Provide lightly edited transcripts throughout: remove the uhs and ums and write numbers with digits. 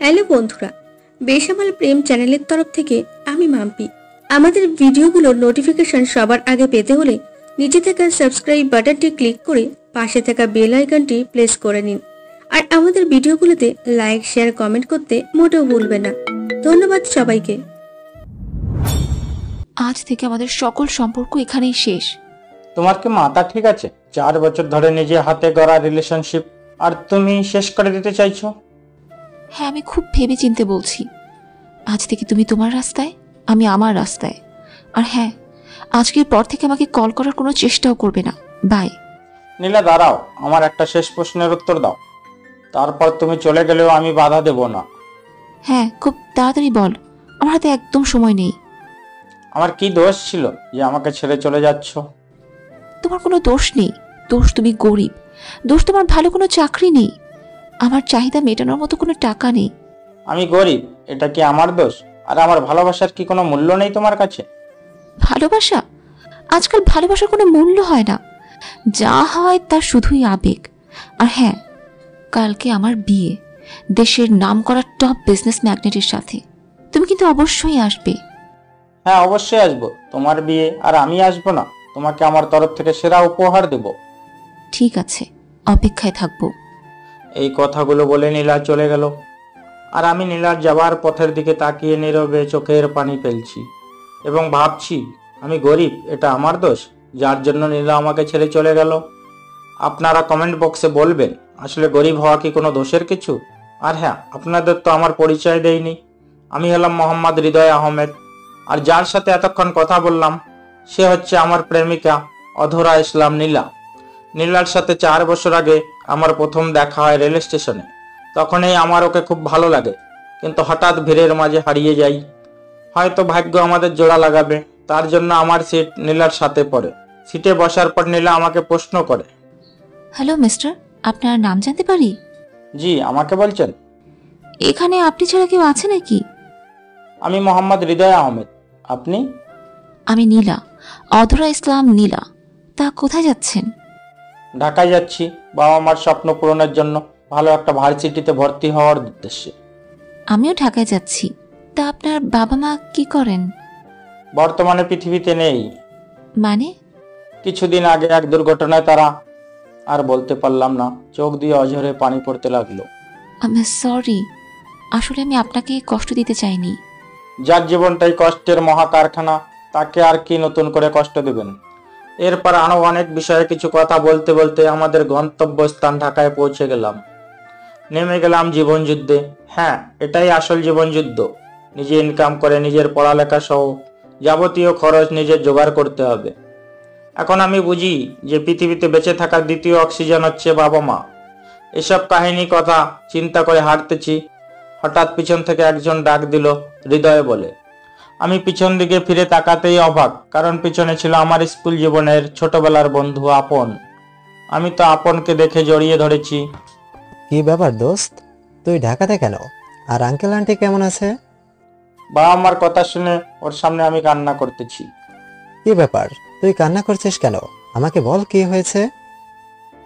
Hello বন্ধুরা, বেসামাল প্রেম চ্যানেলের তরফ থেকে আমি মাম্পি। আমাদের ভিডিওগুলোর নোটিফিকেশন সবার আগে পেতে হলে নিচে থাকা সাবস্ক্রাইব বাটনটি ক্লিক করে পাশে থাকা বেল আইকনটি প্রেস করে নিন। আর আমাদের ভিডিওগুলোতে লাইক, শেয়ার, কমেন্ট করতে মোটেও ভুলবেন না। ধন্যবাদ সবাইকে। আজ থেকে আমাদের সকল সম্পর্ক এখানেই শেষ। তোমার কি মাথা ঠিক আছে? 4 বছর ধরে নিজে হাতে গড়া রিলেশনশিপ আর তুমি শেষ করে দিতে চাইছো? হ্যাঁ, আমি খুব ভেবে চিন্তে বলছি। আজ থেকে তুমি তোমার রাস্তায়, আমি আমার রাস্তায়। আর হ্যাঁ, আজকের পর থেকে আমাকে কল করার কোনো চেষ্টাও করবে না। বাই। নীলা দাঁড়াও, আমার একটা শেষ প্রশ্নের উত্তর দাও, তারপর তুমি চলে গেলেও আমি বাধা দেব না। হ্যাঁ, খুব তাড়াতাড়ি বল, আমার হাতে একদম সময় নেই। আমার কি দোষ ছিল যে আমাকে ছেড়ে চলে যাচ্ছ? তোমার কোনো দোষ নেই। দোষ তুমি গরিব। দোষ তোমার ভালো কোনো চাকরি নেই। আমার চাহিদা মেটানোর মতো কোনো টাকা নেই। আমি গরিব, এটা কি আমার দোষ? আর আমার ভালোবাসার কি কোনো মূল্য নেই তোমার কাছে? ভালোবাসা? আজকাল ভালোবাসার কোনো মূল্য হয় না। যা হয় তা শুধুই আবেগ। আর হ্যাঁ, কালকে আমার বিয়ে, দেশের নামকরা টপ বিজনেস ম্যাগনেটের সাথে। তুমি কিন্তু অবশ্যই আসবে। হ্যাঁ, অবশ্যই আসবো। তোমার বিয়ে আর আমি আসবো না? তোমাকে আমার তরফ থেকে সেরা উপহার দেব। ঠিক আছে, অপেক্ষায় থাকবো। এই কথাগুলো বলে নীলা চলে গেল, আর আমি নীলার যাবার পথের দিকে তাকিয়ে নীরবে চোখের পানি ফেলছি এবং ভাবছি, আমি গরিব, এটা আমার দোষ যার জন্য নীলা আমাকে ছেড়ে চলে গেল? আপনারা কমেন্ট বক্সে বলবেন, আসলে গরিব হওয়া কি কোনো দোষের কিছু? আর হ্যাঁ, আপনাদের তো আমার পরিচয় দেইনি। আমি হলাম মোহাম্মদ হৃদয় আহমেদ, আর যার সাথে এতক্ষণ কথা বললাম সে হচ্ছে আমার প্রেমিকা অধরা ইসলাম নীলা। নীলার সাথে 4 বছর আগে আমার প্রথম দেখা হয় রেল স্টেশনে। তখনই আমার ওকে খুব ভালো লাগে, কিন্তু হঠাৎ ভিড়ের মাঝে হারিয়ে যাই। হয়তো ভাগ্য আমাদের জোড়া লাগাবে, তার জন্য আমার সিট নীলার সাথে পড়ে। সিটে বসার পর নীলা আমাকে প্রশ্ন করে, হ্যালো মিস্টার, আপনার নাম জানতে পারি? জি, আমাকে বলছেন? এখানে আপনি ছাড়া কেউ আছে নাকি? আমি মোহাম্মদ হৃদয় আহমেদ। আপনি? আমি নীলা, অধরা ইসলাম নীলা। তা কোথায় যাচ্ছেন? ঢাকায় যাচ্ছি বাবা মার স্বপ্ন পূরণের জন্য, ভালো একটা ভার্সিটিতে ভর্তি হওয়ার উদ্দেশ্যে। আমিও ঢাকায় যাচ্ছি। তা আপনার বাবা মা কি করেন? বর্তমানে পৃথিবীতে নেই। মানে? কিছুদিন আগে এক দুর্ঘটনায় তারা। আর বলতে পারলাম না, চোখ দিয়ে অঝরে পানি পড়তে লাগলো। আমি সরি, আসলে আমি আপনাকে কষ্ট দিতে চাইনি। যার জীবনটাই কষ্টের মহা কারখানা, তাকে আর কি নতুন করে কষ্ট দেবেন? এরপর আরো অনেক বিষয়ে কিছু কথা বলতে বলতে আমাদের গন্তব্যস্থান ঢাকায় পৌঁছে গেলাম। নেমে গেলাম জীবন যুদ্ধে। হ্যাঁ, এটাই আসল জীবন যুদ্ধ। নিজে ইনকাম করে নিজের পড়ালেখা সহ যাবতীয় খরচ নিজে জোগাড় করতে হবে। এখন আমি বুঝি যে পৃথিবীতে বেঁচে থাকার দ্বিতীয় অক্সিজেন হচ্ছে বাবা মা। এসব কাহিনী কথা চিন্তা করে হাঁটতেছি, হঠাৎ পিছন থেকে একজন ডাক দিল, হৃদয় বলে। আমি পিছন দিকে ফিরে তাকাতেই অবাক, কারণ পিছনে ছিল আমার স্কুল জীবনের ছোটবেলার বন্ধু আপন। আমি তো আপনকে দেখে জড়িয়ে ধরেছি। কি ব্যাপার দোস্ত, তুই ঢাকাতে কেন? আর আঙ্কেল আন্টি কেমন আছে? বাবা মার কথা শুনে ওর সামনে আমি কান্না করতেছি। কি ব্যাপার, তুই কান্না করছিস কেন? আমাকে বল, কি হয়েছে?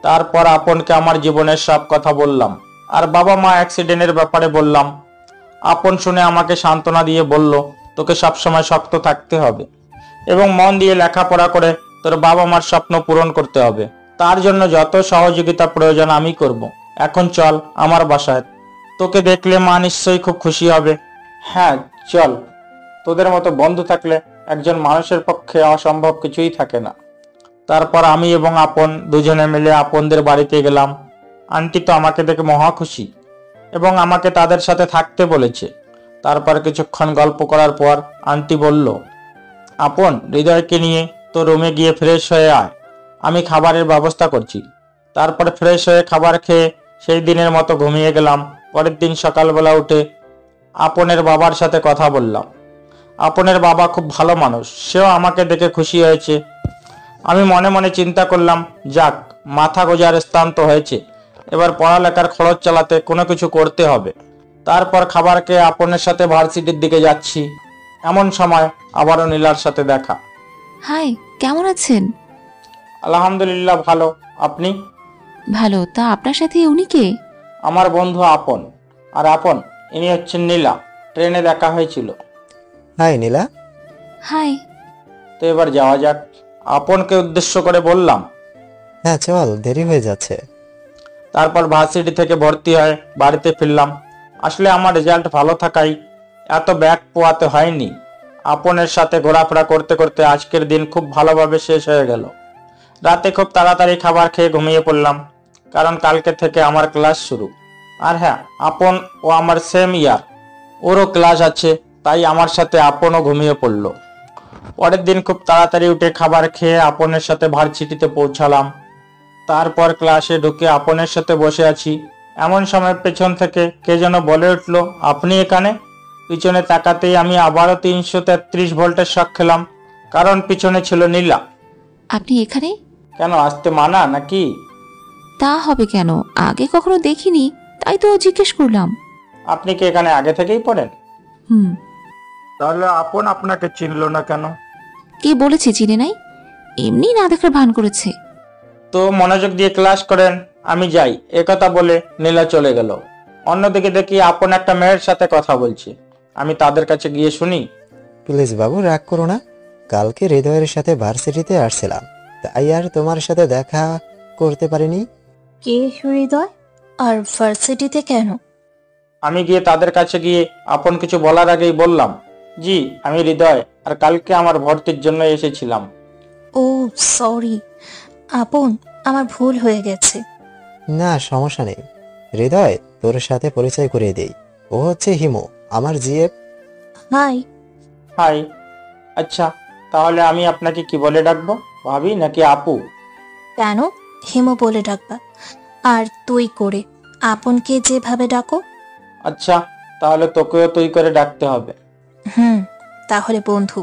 তারপর আপনকে আমার জীবনের সব কথা বললাম, আর বাবা মা অ্যাক্সিডেন্টের ব্যাপারে বললাম। আপন শুনে আমাকে সান্ত্বনা দিয়ে বলল, তোকে সবসময় শক্ত থাকতে হবে এবং মন দিয়ে লেখাপড়া করে তোর বাবা মার স্বপ্ন পূরণ করতে হবে। তার জন্য যত সহযোগিতা প্রয়োজন আমি করব। এখন চল আমার বাসায়, তোকে দেখলে মা নিশ্চয়ই খুব খুশি হবে। হ্যাঁ চল, তোদের মতো বন্ধু থাকলে একজন মানুষের পক্ষে অসম্ভব কিছুই থাকে না। তারপর আমি এবং আপন দুজনে মিলে আপনদের বাড়িতে গেলাম। আন্টি তো আমাকে দেখে মহা খুশি এবং আমাকে তাদের সাথে থাকতে বলেছে। তারপর কিছুক্ষণ গল্প করার পর আন্টি বলল, আপন, হৃদয়কে নিয়ে তো রুমে গিয়ে ফ্রেশ হয়ে আয়, আমি খাবারের ব্যবস্থা করছি। তারপর ফ্রেশ হয়ে খাবার খেয়ে সেই দিনের মতো ঘুমিয়ে গেলাম। পরের দিন সকালবেলা উঠে আপনের বাবার সাথে কথা বললাম। আপনের বাবা খুব ভালো মানুষ, সেও আমাকে দেখে খুশি হয়েছে। আমি মনে মনে চিন্তা করলাম, যাক, মাথা গোজার স্থান তো হয়েছে, এবার পড়ালেখার খরচ চালাতে কোনো কিছু করতে হবে। তারপর খাবার খেয়ে আপনের সাথে ভার্সিটির দিকে যাচ্ছি। এমন সময় আবারও নীলার সাথে দেখা। হাই, কেমন আছেন? আলহামদুলিল্লাহ ভালো, আপনি? ভালো। তা আপনার সাথে উনি কে? আমার বন্ধু আপন। আর আপন, ইনি হচ্ছেন নীলা, ট্রেনে দেখা হয়েছিল। হাই নীলা। হাই। তো এবার যাওয়া যাক। আপনকে উদ্দেশ্য করে বললাম। হ্যাঁ চল, দেরি হয়ে যাচ্ছে। তারপর ভার্সিটি থেকে ভর্তি হয়ে বাড়িতে ফিরলাম। আসলে আমার রেজাল্ট ভালো থাকায় এত ব্যাগ পোয়াতে হয়নি। আপনের সাথে ঘোরাফেরা করতে করতে আজকের দিন খুব ভালোভাবে শেষ হয়ে গেল। রাতে খুব তাড়াতাড়ি খাবার খেয়ে ঘুমিয়ে পড়লাম, কারণ কালকে থেকে আমার ক্লাস শুরু। আর হ্যাঁ, আপন ও আমার সেম ইয়ার, ওরও ক্লাস আছে, তাই আমার সাথে আপনও ঘুমিয়ে পড়ল। পরের দিন খুব তাড়াতাড়ি উঠে খাবার খেয়ে আপনের সাথে ভার্সিটিতে পৌঁছালাম। তারপর ক্লাসে ঢুকে আপনের সাথে বসে আছি, এমন সময় পেছন থেকে কে যেন বলে উঠল, আপনি এখানে? পিছনে তাকাতেই আমি আবারও 333 ভোল্টের শক খেলাম, কারণ পিছনে ছিল নীলা। আপনি এখানে? কেন, আসতে মানা নাকি? তা হবে কেন, আগে কখনো দেখিনি, তাই তো জিজ্ঞেস করলাম। আপনি কি এখানে আগে থেকেই পড়েন? হুম। তাহলে আপন আপনাকে চিনল না কেন? কে বলেছে চিনে নাই? এমনি না দেখার ভান করেছে। তো মনোযোগ দিয়ে ক্লাস করেন, আমি যাই, একথা বলে নীলা চলে গেল। অন্যদিকে দেখি আপন একটা মেয়ের সাথে কথা বলছে। আমি তাদের কাছে গিয়ে শুনি। প্লিজ বাবু, রাগ করো না। কালকে হৃদয়ের সাথে ভার্সিটিতে আসছিলাম, তাই আর তোমার সাথে দেখা করতে পারিনি। কে হৃদয়? আর ভার্সিটিতে কেন? আমি গিয়ে তাদের কাছে গিয়ে আপন কিছু বলার আগেই বললাম, জি আমি হৃদয়, আর কালকে আমার ভর্তির জন্য এসেছিলাম। ও সরি আপন, আমার ভুল হয়ে গেছে। না সমস্যা নেই। হৃদয়, তোর সাথে পরিচয় করিয়ে দেই, ও হচ্ছে হিমু, আমার জিএফ। হাই। হাই। আচ্ছা, তাহলে আমি আপনাকে কি বলে ডাকবো, ভাবি নাকি আপু? কেন হিমু বলে ডাকবা? আর তুই করে আপনকে যেভাবে ডাকো। আচ্ছা, তাহলে তোকেও তুই করে ডাকতে হবে। তাহলে বন্ধু।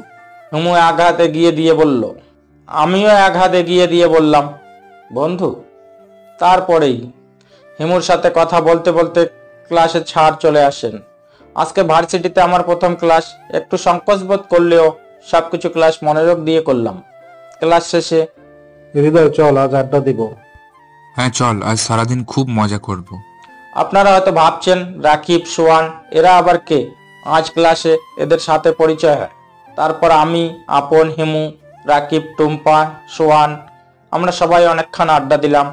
হিমু আঘাত এগিয়ে দিয়ে বলল। আমিও আঘাত এগিয়ে দিয়ে বললাম, বন্ধু। তারপরেই হিমুর সাথে কথা বলতে বলতে ক্লাসে ছাড় চলে আসেন। আজকে ভার্সিটিতে আমার প্রথম ক্লাস, একটু সংকোচ বোধ করলেও সবকিছু ক্লাস মনোযোগ দিয়ে করলাম। ক্লাস শেষে, হৃদয় চল আজ আড্ডা দিব। হ্যাঁ চল, আজ সারাদিন খুব মজা করব। আপনারা হয়তো ভাবছেন রাকিব, সোয়ান এরা আবার কে? আজ ক্লাসে এদের সাথে পরিচয় হয়। তারপর আমি, আপন, হিমু, রাকিব, টুম্পা, সোয়ান আমরা সবাই অনেকক্ষণ আড্ডা দিলাম।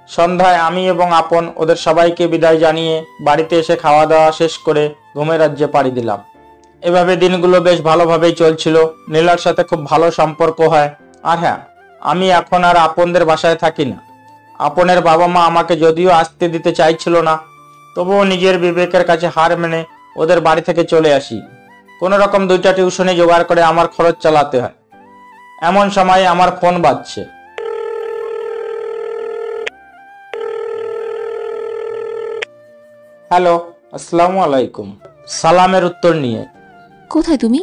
সন্ধ্যায় আমি এবং আপন ওদের সবাইকে বিদায় জানিয়ে বাড়িতে এসে খাওয়া দাওয়া শেষ করে ঘুমের রাজ্যে পাড়ি দিলাম। এভাবে দিনগুলো বেশ ভালোভাবেই চলছিল। নীলার সাথে খুব ভালো সম্পর্ক হয়। আর হ্যাঁ, আমি এখন আর আপনদের বাসায় থাকি না। আপনের বাবা মা আমাকে যদিও আসতে দিতে চাইছিল না, তবুও নিজের বিবেকের কাছে হার মেনে ওদের বাড়ি থেকে চলে আসি। কোনো রকম 2টা টিউশনি জোগাড় করে আমার খরচ চালাতে হয়। এমন সময় আমার ফোন বাজছে। হ্যালো, আসসালামু আলাইকুম। সালামের উত্তর নিয়ে। কোথায় তুমি?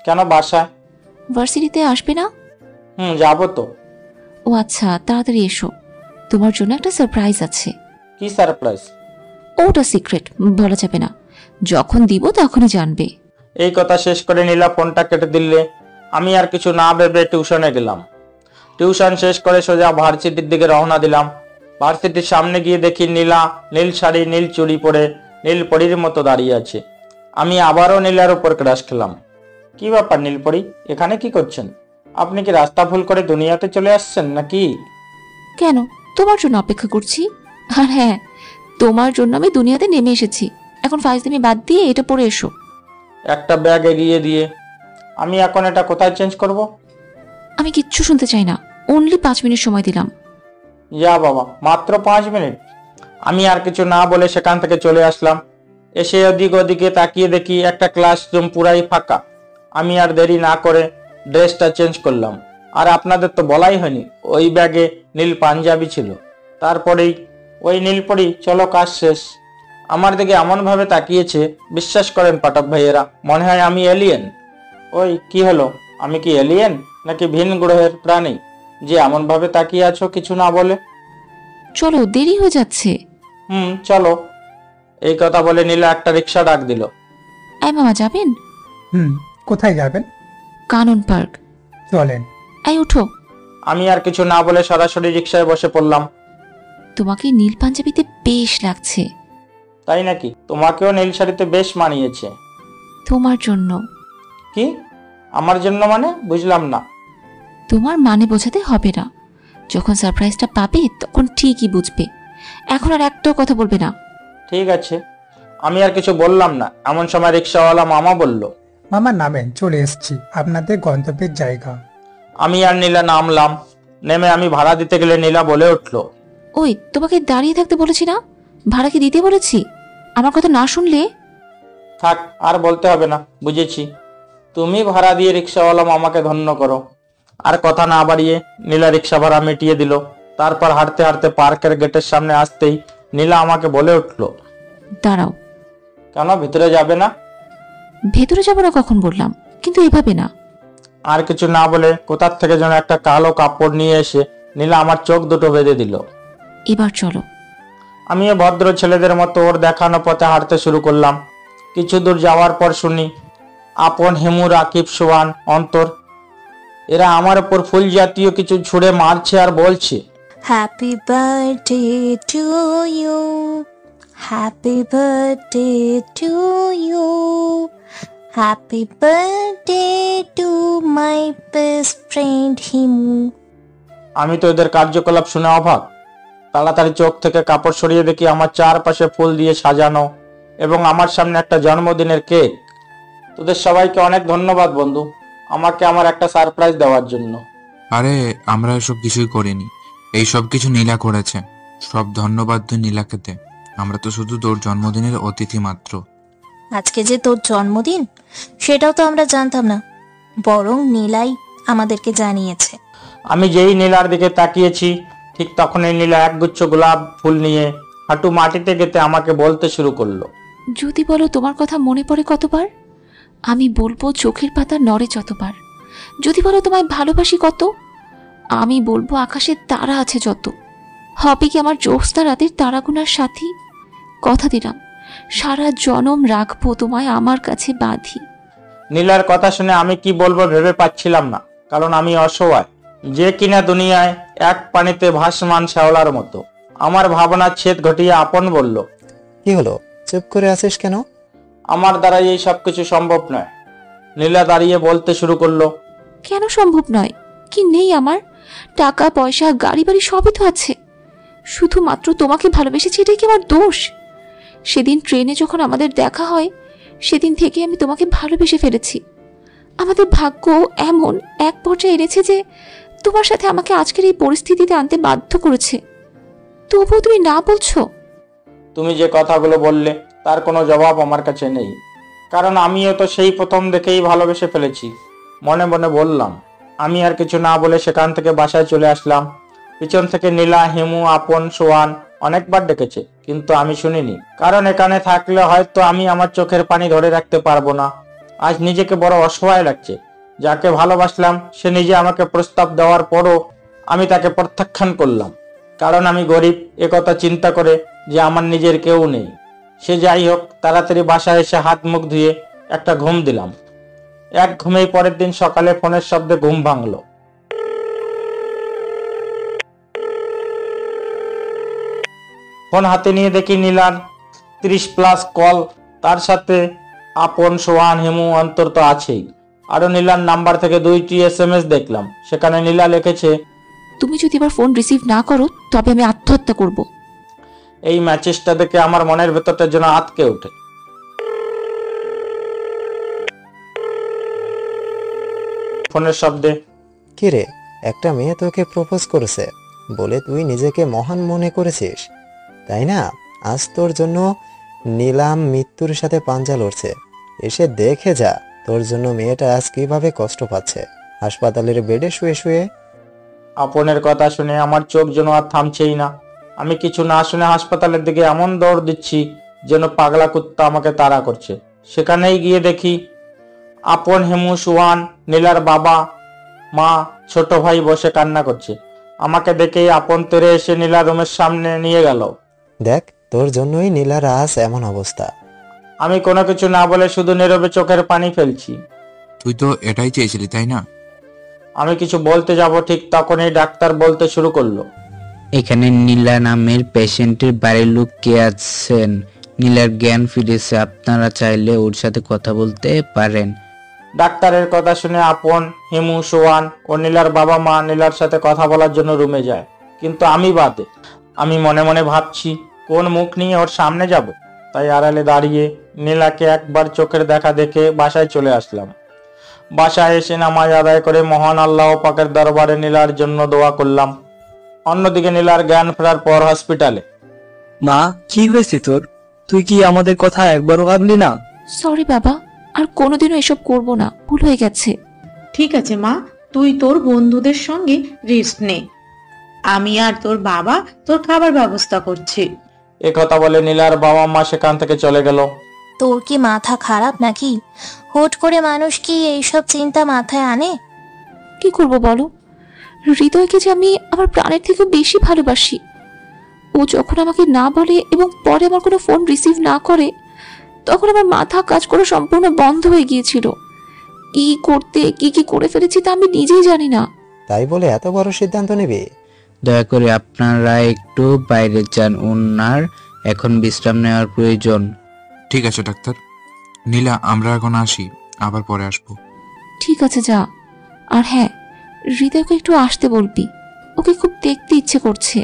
কেন, বাসায়। ভার্সিটিতে আসবে না? যাবো তো। ও আচ্ছা, তাড়াতাড়ি এসো, তোমার জন্য একটা সারপ্রাইজ আছে। কি সারপ্রাইজ? ওটা সিক্রেট, বলা যাবে না, যখন দিব তখনই জানবে। এই কথা শেষ করে নীলা ফোনটা কেটে দিলে আমি আর কিছু না ভেবে টিউশনে গেলাম। টিউশন শেষ করে সোজা ভার্সিটির দিকে রওনা দিলাম। ভার্সিটির সামনে গিয়ে দেখি নীলা নীল শাড়ি, নীল চুড়ি পরে নীল পরীর মতো দাঁড়িয়ে আছে। আমি আবারও নীলার উপর ক্রাশ খেলাম। কি ব্যাপার নীলপরি, এখানে কি করছেন? আপনি কি রাস্তা ভুল করে দুনিয়াতে চলে আসছেন নাকি? কেন, তোমার জন্য অপেক্ষা করছি। আর হ্যাঁ, তোমার জন্য আমি দুনিয়াতে নেমে এসেছি। এখন ফাইজলামি বাদ দিয়ে এটা পরে এসো। একটা ব্যাগ এগিয়ে দিয়ে, আমি এখন এটা কোথায় চেঞ্জ করব? আমি কিচ্ছু শুনতে চাই না, অনলি 5 মিনিট সময় দিলাম। যা বাবা, মাত্র 5 মিনিট? আমি আর কিছু না বলে সেখান থেকে চলে আসলাম। এসে ওদিকে তাকিয়ে দেখি একটা ক্লাসরুম পুরাই ফাঁকা। আমি আর দেরি না করে ড্রেসটা চেঞ্জ করলাম। আর আপনাদের তো বলাই হয়নি, ওই ব্যাগে নীল পাঞ্জাবি ছিল। তারপরেই, ওই নীলপরি, চলো কাজ শেষ। আমার দিকে এমন ভাবে তাকিয়েছে, বিশ্বাস করেন পাঠক ভাইয়েরা, মনে হয় আমি এলিয়েন। ওই কি হলো, আমি কি এলিয়েন নাকি ভিন গ্রহের প্রাণী যে এমন ভাবে তাকিয়ে আছো কিছু না বলে? চলো, দেরি হয়ে যাচ্ছে। চলো। এই কথা বলে নীলা একটা রিক্সা ডাক দিল। এই মামা, যাবেন? কোথায় যাবেন? কানন পার্ক। চলেন। এই উঠো। আমি আর কিছু না বলে সরাসরি রিক্সায় বসে পড়লাম। তোমাকে নীল পাঞ্জাবিতে বেশ লাগছে। তাই নাকি? তোমাকেও নীল শাড়িতে বেশ মানিয়েছে। তোমার জন্য। কি আমার জন্য মানে? বুঝলাম না। তোমার মানে বোঝাতে হবে না, যখন সারপ্রাইজটা পাবে তখন ঠিকই বুঝবে। এখন আর একটাও কথা বলবে না। ঠিক আছে। আমি আর কিছু বললাম না, এমন সময় রিক্সাওয়ালা মামা বলল, মামা নামেন, চলে এসেছি আপনাদের গন্তব্যের জায়গা। আমি আর নীলা নামলাম। নেমে আমি ভাড়া দিতে গেলে নীলা বলে উঠলো, ওই, তোমাকে দাঁড়িয়ে থাকতে বলেছি না? ভাড়া কি দিতে বলেছি? আমার কথা না শুনলে? থাক, আর বলতে হবে না, বুঝেছি। তুমি ভাড়া দিয়ে রিক্সাওয়ালা মামাকে ধন্য করো। আর কথা না বাড়িয়ে নীলা রিক্সা ভাড়া মিটিয়ে দিল। তারপর হাঁটতে হাঁটতে পার্কের গেটের সামনে আসতেই নীলা আমাকে বলে উঠলো, দাঁড়াও। কেন, ভিতরে যাবে না? ভেতরে যাবো না কখন বললাম, কিন্তু এভাবে না। আর কিছু না বলে কোথার থেকে যেন একটা কালো কাপড় নিয়ে এসে নীলা আমার চোখ দুটো বেঁধে দিল। এবার চলো। আমিও ভদ্র ছেলেদের মতো ওর দেখানো পথে হাঁটতে শুরু করলাম। কিছু দূর যাওয়ার পর শুনি আপন, হেমু, রাকিব, সোহান, অন্তর এরা আমার উপর ফুল জাতীয় কিছু ছুঁড়ে মারছে আর বলছে, happy birthday to you, happy birthday to you, happy birthday to my best friend Himu. আমি তো এদের কার্যকলাপ শুনে অবাক। তাড়াতাড়ি চোখ থেকে কাপড় সরিয়ে দেখি আমার চারপাশে ফুল দিয়ে সাজানো এবং আমার সামনে একটা জন্মদিনের কেক। তোদের সবাইকে অনেক ধন্যবাদ বন্ধু, আমাকে আমার একটা সারপ্রাইজ দেওয়ার জন্য। আরে আমরা এসব কিছুই করিনি, এই সব কিছু নীলা করেছে। সব ধন্যবাদ তুই নীলাকে দে, আমরা তো শুধু তোর জন্মদিনের অতিথি মাত্র। আজকে যে তোর জন্মদিন সেটাও তো আমরা জানতাম না, বরং নীলাই আমাদেরকে জানিয়েছে। আমি যেই নীলার দিকে তাকিয়েছি ঠিক তখনই নীলা একগুচ্ছ গোলাপ ফুল নিয়ে হাঁটু মাটিতে গেতে আমাকে বলতে শুরু করলো, যদি বলো তোমার কথা মনে পড়ে কতবার, আমি বলবো চোখের পাতা নড়ে যতবার। যদি বলো তোমায় ভালোবাসি কত, আমি বলবো আকাশের তারা আছে যত। হবে কি আমার জ্যোৎস্না রাতের তারাগুনার সাথী? কথা দিলাম সারা জনম রাখবো তোমায় আমার কাছে বাঁধি। নীলার কথা শুনে আমি কি বলবো ভেবে পাচ্ছিলাম না, কারণ আমি অসহায়, যে কিনা দুনিয়ায় এক পানিতে ভাসমান শ্যাওলার মতো। আমার ভাবনার ছেদ ঘটিয়ে আপন বলল, কি হলো, চুপ করে আছিস কেন? আমার দ্বারা এই সব কিছু সম্ভব নয়। নীলা দাঁড়িয়ে বলতে শুরু করলো, কেন সম্ভব নয়? কি নেই আমার? টাকা পয়সা গাড়ি বাড়ি সবই তো আছে। শুধুমাত্র তোমাকে ভালোবেসেছি, এটাই কি আমার দোষ? সেদিন ট্রেনে যখন আমাদের দেখা হয়, সেদিন থেকে আমি তোমাকে ভালোবেসে ফেলেছি। আমাদের ভাগ্য এমন এক পর্যায়ে এনেছে যে তোমার সাথে আমাকে আজকের এই পরিস্থিতিতে আনতে বাধ্য করেছে। তবুও তুমি না বলছো। তুমি যে কথাগুলো বললে তার কোনো জবাব আমার কাছে নেই, কারণ আমিও তো সেই প্রথম দেখেই ভালোবেসে ফেলেছি। মনে মনে বললাম। আমি আর কিছু না বলে সেখান থেকে বাসায় চলে আসলাম। পিছন থেকে নীলা, হেমু, আপন, সোহান অনেকবার ডেকেছে, কিন্তু আমি শুনিনি, কারণ এখানে থাকলে হয়তো আমি আমার চোখের পানি ধরে রাখতে পারবো না। আজ নিজেকে বড় অসহায় লাগছে। যাকে ভালোবাসলাম সে নিজে আমাকে প্রস্তাব দেওয়ার পরও আমি তাকে প্রত্যাখ্যান করলাম, কারণ আমি গরিব একথা চিন্তা করে যে আমার নিজের কেউ নেই। সে যাই হোক, তাড়াতাড়ি বাসায় এসে হাত মুখ ধুয়ে একটা ঘুম দিলাম। এক ঘুমেই পরের দিন সকালে ফোনের শব্দে ঘুম ভাঙলো। ফোন হাতে নিয়ে দেখি নীলার 30+ কল, তার সাথে আপন, সোহান, হেমু, অন্তর তো আছেই। আরো নীলার নাম্বার থেকে 2টি SMS দেখলাম। সেখানে নীলা লিখেছে, তুমি যদি এবার ফোন রিসিভ না করো তবে আমি আত্মহত্যা করব। এই মেসেজটা দেখে আমার মনের ভেতরটা যেন আটকে ওঠে। ফোনের শব্দে, কি রে, একটা মেয়ে তোকে প্রপোজ করেছে বলে তুই নিজেকে মহান মনে করেছিস, তাই না? আজ তোর জন্য নীলাম মৃত্যুর সাথে পাঞ্জা লড়ছে। এসে দেখে যা তোর জন্য মেয়েটা আজ কিভাবে কষ্ট পাচ্ছে হাসপাতালের বেডে শুয়ে শুয়ে। আপনের কথা শুনে আমার চোখ যেন আর থামছেই না। আমি কিছু না শুনে হাসপাতালের দিকে এমন দৌড় দিচ্ছি যেন পাগলা কুত্তা আমাকে তাড়া করছে। সেখানেই গিয়ে দেখি আপন, হেমু, সোহান, নীলার বাবা মা, ছোট ভাই বসে কান্না করছে। আমাকে দেখেই আপন তেরে এসে নীলা রুমের সামনে নিয়ে গেল। দেখ, তোর জন্যই নীলার আজ এমন অবস্থা। আমি কোনো কিছু না বলে শুধু নীরবে চোখের পানি ফেলছি। তুই তো এটাই চেয়েছিলি, তাই না? আমি কিছু বলতে যাব ঠিক তখনই ডাক্তার বলতে শুরু করলো, এখানে নীলা নামের পেশেন্টের বাড়ির লোক কে আছেন? নীলার জ্ঞান ফিরেছে, আপনারা চাইলে ওর সাথে কথা বলতে পারেন। ডাক্তারের কথা শুনে আপন, হিমু, সোয়ান ও নীলার বাবা মা নীলার সাথে কথা বলার জন্য রুমে যায়, কিন্তু আমি বাদে। আমি মনে মনে ভাবছি কোন মুখ নিয়ে ওর সামনে যাব। তাই আড়ালে দাঁড়িয়ে নীলাকে একবার চোখের দেখা দেখে বাসায় চলে আসলাম। বাসায় এসে নামাজ আদায় করে মহান আল্লাহ পাকের দরবারে নীলার জন্য দোয়া করলাম। অন্যদিকে নীলার জ্ঞান ফেরার পর হসপিটালে। মা, কি হয়েছে তোর? তুই কি আমাদের কথা একবারও ভাবলি না? সরি বাবা, আর কোনোদিনও এসব করব না, ভুল হয়ে গেছে। ঠিক আছে মা, তুই তোর বন্ধুদের সঙ্গে রেস্ট নে। আমি আর তোর বাবা তোর খাবার ব্যবস্থা করছি। এ কথা বলে নীলার বাবা মা সেখান থেকে চলে গেল। তোর কি মাথা খারাপ নাকি? হুট করে মানুষ কি এইসব চিন্তা মাথায় আনে? কি করব বলো, হৃদয়কে যে আমি আমার প্রাণের থেকে বেশি ভালোবাসি। ও যখন আমাকে না বলে এবং পরে আমার কোনো ফোন রিসিভ না করে, তখন আমার মাথা কাজ করা সম্পূর্ণ বন্ধ হয়ে গিয়েছিল। কি করতে কি করে ফেলেছি তা আমি নিজেই জানি না। তাই বলে এত বড় সিদ্ধান্ত নেবে? দয়া করে আপনারা একটু বাইরে যান, ওনার এখন বিশ্রাম নেওয়ার প্রয়োজন। ঠিক আছে ডাক্তার। নীলা, আমরা এখন আসি, আবার পরে আসবো। ঠিক আছে, যা। আর হ্যাঁ, হৃদয়কে একটু আসতে বলবি, ওকে খুব দেখতে ইচ্ছে করছে।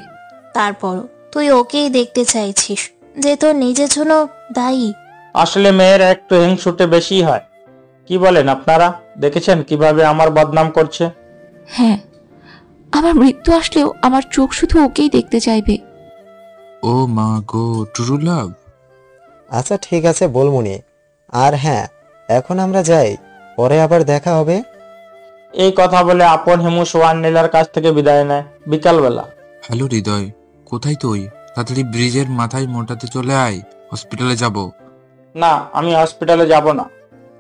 তারপরও তুই ওকেই দেখতে চাইছিস, যে তোর নিজের জন্য দায়ী। আসলে মেয়েরা একটু হিংসুটে বেশি হয়। কি বলেন আপনারা? দেখেছেন কিভাবে আমার বদনাম করছে? হ্যাঁ, আমার মৃত্যু আসলেও আমার চোখ শুধু ওকেই দেখতে চাইবে। ও মা গো, ট্রু লাভ। আচ্ছা ঠিক আছে বলমুনি। আর হ্যাঁ, এখন আমরা যাই, পরে আবার দেখা হবে। এই কথা বলে আপন, হিমু, সোয়ান নীলার কাছ থেকে বিদায় নেয় বিকালবেলা। হ্যালো হৃদয়, কোথায় তুই? তাড়াতাড়ি ব্রিজের মাথায় মোটাতে চলে আয়, হসপিটালে যাব। না, আমি হসপিটালে যাব না।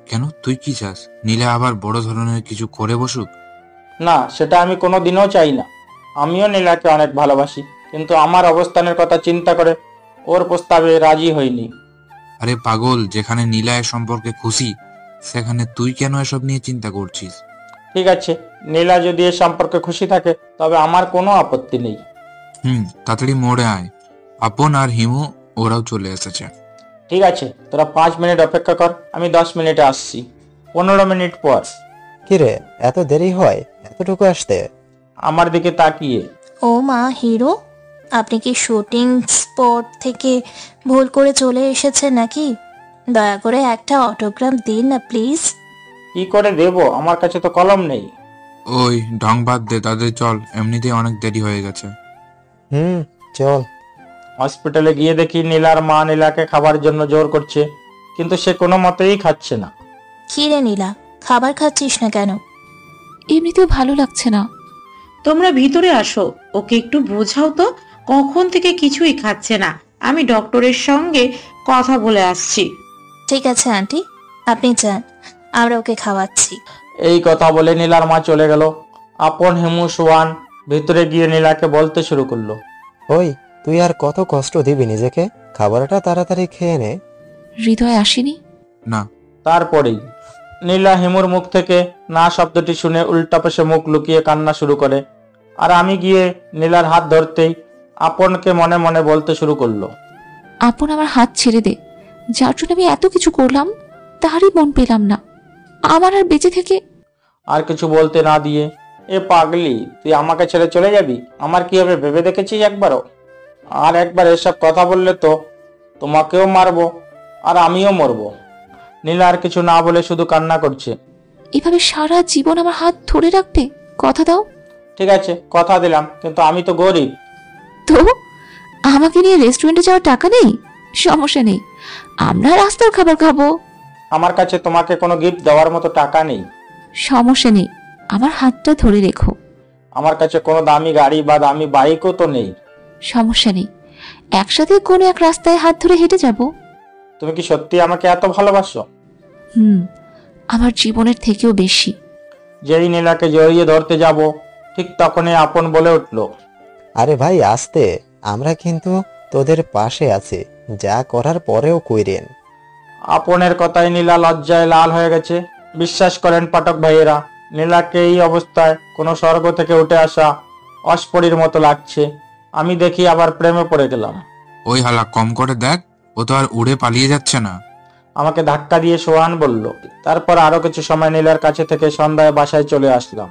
কেন, তুই কি চাস নীলা আবার বড় ধরনের কিছু করে বসুক? না, সেটা আমি কোনো দিনও চাই না। আমিও নীলাকে অনেক ভালোবাসি, কিন্তু আমার অবস্থানের কথা চিন্তা করে ওর প্রস্তাবে রাজি হইনি। আরে পাগল, যেখানে নীলা এ সম্পর্কে খুশি, সেখানে তুই কেন এসব নিয়ে চিন্তা করছিস? ঠিক আছে, নীলা যদি এ সম্পর্কে খুশি থাকে তবে আমার কোনো আপত্তি নেই। তাড়াতাড়ি মোড়ে আয়, আপন আর হিমু ওরাও চলে এসেছে। ঠিক আছে, তোরা 5 মিনিট অপেক্ষা কর, আমি 10 মিনিটে আসছি। 15 মিনিট পর। কিরে, এত দেরি হয় এতটুকু আসতে? আমার দিকে তাকিয়ে। ও মা, হিরো, আপনি কি শুটিং স্পট থেকে ভুল করে চলে এসেছেন নাকি? দয়া করে একটা অটোগ্রাফ দিন না প্লিজ। কি করে দেব? আমার কাছে তো কলম নেই। ওই ঢং বাদ দে, তাদের চল, এমনিতেই অনেক দেরি হয়ে গেছে। চল। হসপিটালে গিয়ে দেখি নীলার মা নীলাকে খাবার জন্য জোর করছে, কিন্তু সে কোনো মতেই খাচ্ছে না। কি রে নীলা, খাবার খাচ্ছিস না কেন? এমনিতেও ভালো লাগছে না। তোমরা ভিতরে আসো, ওকে একটু বোঝাও তো, কখন থেকে কিছুই খাচ্ছে না। আমি ডক্টরের সঙ্গে কথা বলে আসছি। ঠিক আছে আন্টি, আপনি যান, আমরা ওকে খাওয়াচ্ছি। এই কথা বলে নীলার মা চলে গেল। আপন, হিমু, সোয়ান ভিতরে গিয়ে নীলাকে বলতে শুরু করলো, ওই তুই আর কত কষ্ট দিবি নিজেকে? খাবারটা তাড়াতাড়ি খেয়ে নে। হৃদয় আসেনি? না। তারপরেই নীলা হিমুর মুখ থেকে না শব্দটি শুনে উল্টা পাশে মুখ লুকিয়ে কান্না শুরু করে। আর আমি গিয়ে নীলার হাত ধরতেই আপনকে মনে মনে বলতে শুরু করলো, আপন আমার হাত ছেড়ে দে, যার জন্য আমি এত কিছু করলাম তারই মন পেলাম না। আমার আর বেঁচে থেকে। আর কিছু বলতে না দিয়ে, এ পাগলি, তুই আমাকে ছেড়ে চলে যাবি? আমার কি হবে ভেবে দেখেছিস একবারও? আর একবার এসব কথা বললে তো তোমাকেও মারবো আর আমিও মরবো। নীলা আর কিছু না বলে শুধু কান্না করছে। এভাবে সারা জীবন আমার হাত ধরে রাখবে? কথা দাও। ঠিক আছে, কথা দিলাম, কিন্তু আমি তো গরিব। তো আমাকে নিয়ে রেস্টুরেন্টে যাওয়ার টাকা নেই? সমস্যা নেই, আমরা রাস্তার খাবার খাবো। আমার কাছে তোমাকে কোনো গিফট দেওয়ার মতো টাকা নেই। সমস্যা নেই, আমার হাতটা ধরে রেখো। আমার কাছে কোনো দামি গাড়ি বা দামি বাইকও তো নেই। সমস্যা নেই, একসাথে কোনো এক রাস্তায় হাত ধরে হেঁটে যাব। তুমি কি সত্যি আমাকে এত ভালোবাসো? আমার জীবনের থেকেও বেশি। যেই নীলাকে জড়িয়ে ধরতে যাব, ঠিক তখনই আপন বলে উঠলো, আরে ভাই আস্তে, আমরা কিন্তু তোদের পাশে আছি, যা করার পরেও কইরেন। আপনের কথায় নীলা লজ্জায় লাল হয়ে গেছে। বিশ্বাস করেন পাঠক ভাইয়েরা, নীলাকে এই অবস্থায় কোনো স্বর্গ থেকে উঠে আসা অস্পরীর মতো লাগছে। আমি দেখি আবার প্রেমে পড়ে গেলাম। ওই হালা, কম করে দেখ, ও তো আর উড়ে পালিয়ে যাচ্ছে না। আমাকে ধাক্কা দিয়ে সোহান বলল। তারপর আরো কিছু সময় নীলার কাছে থেকে সন্ধ্যায় বাসায় চলে আসলাম।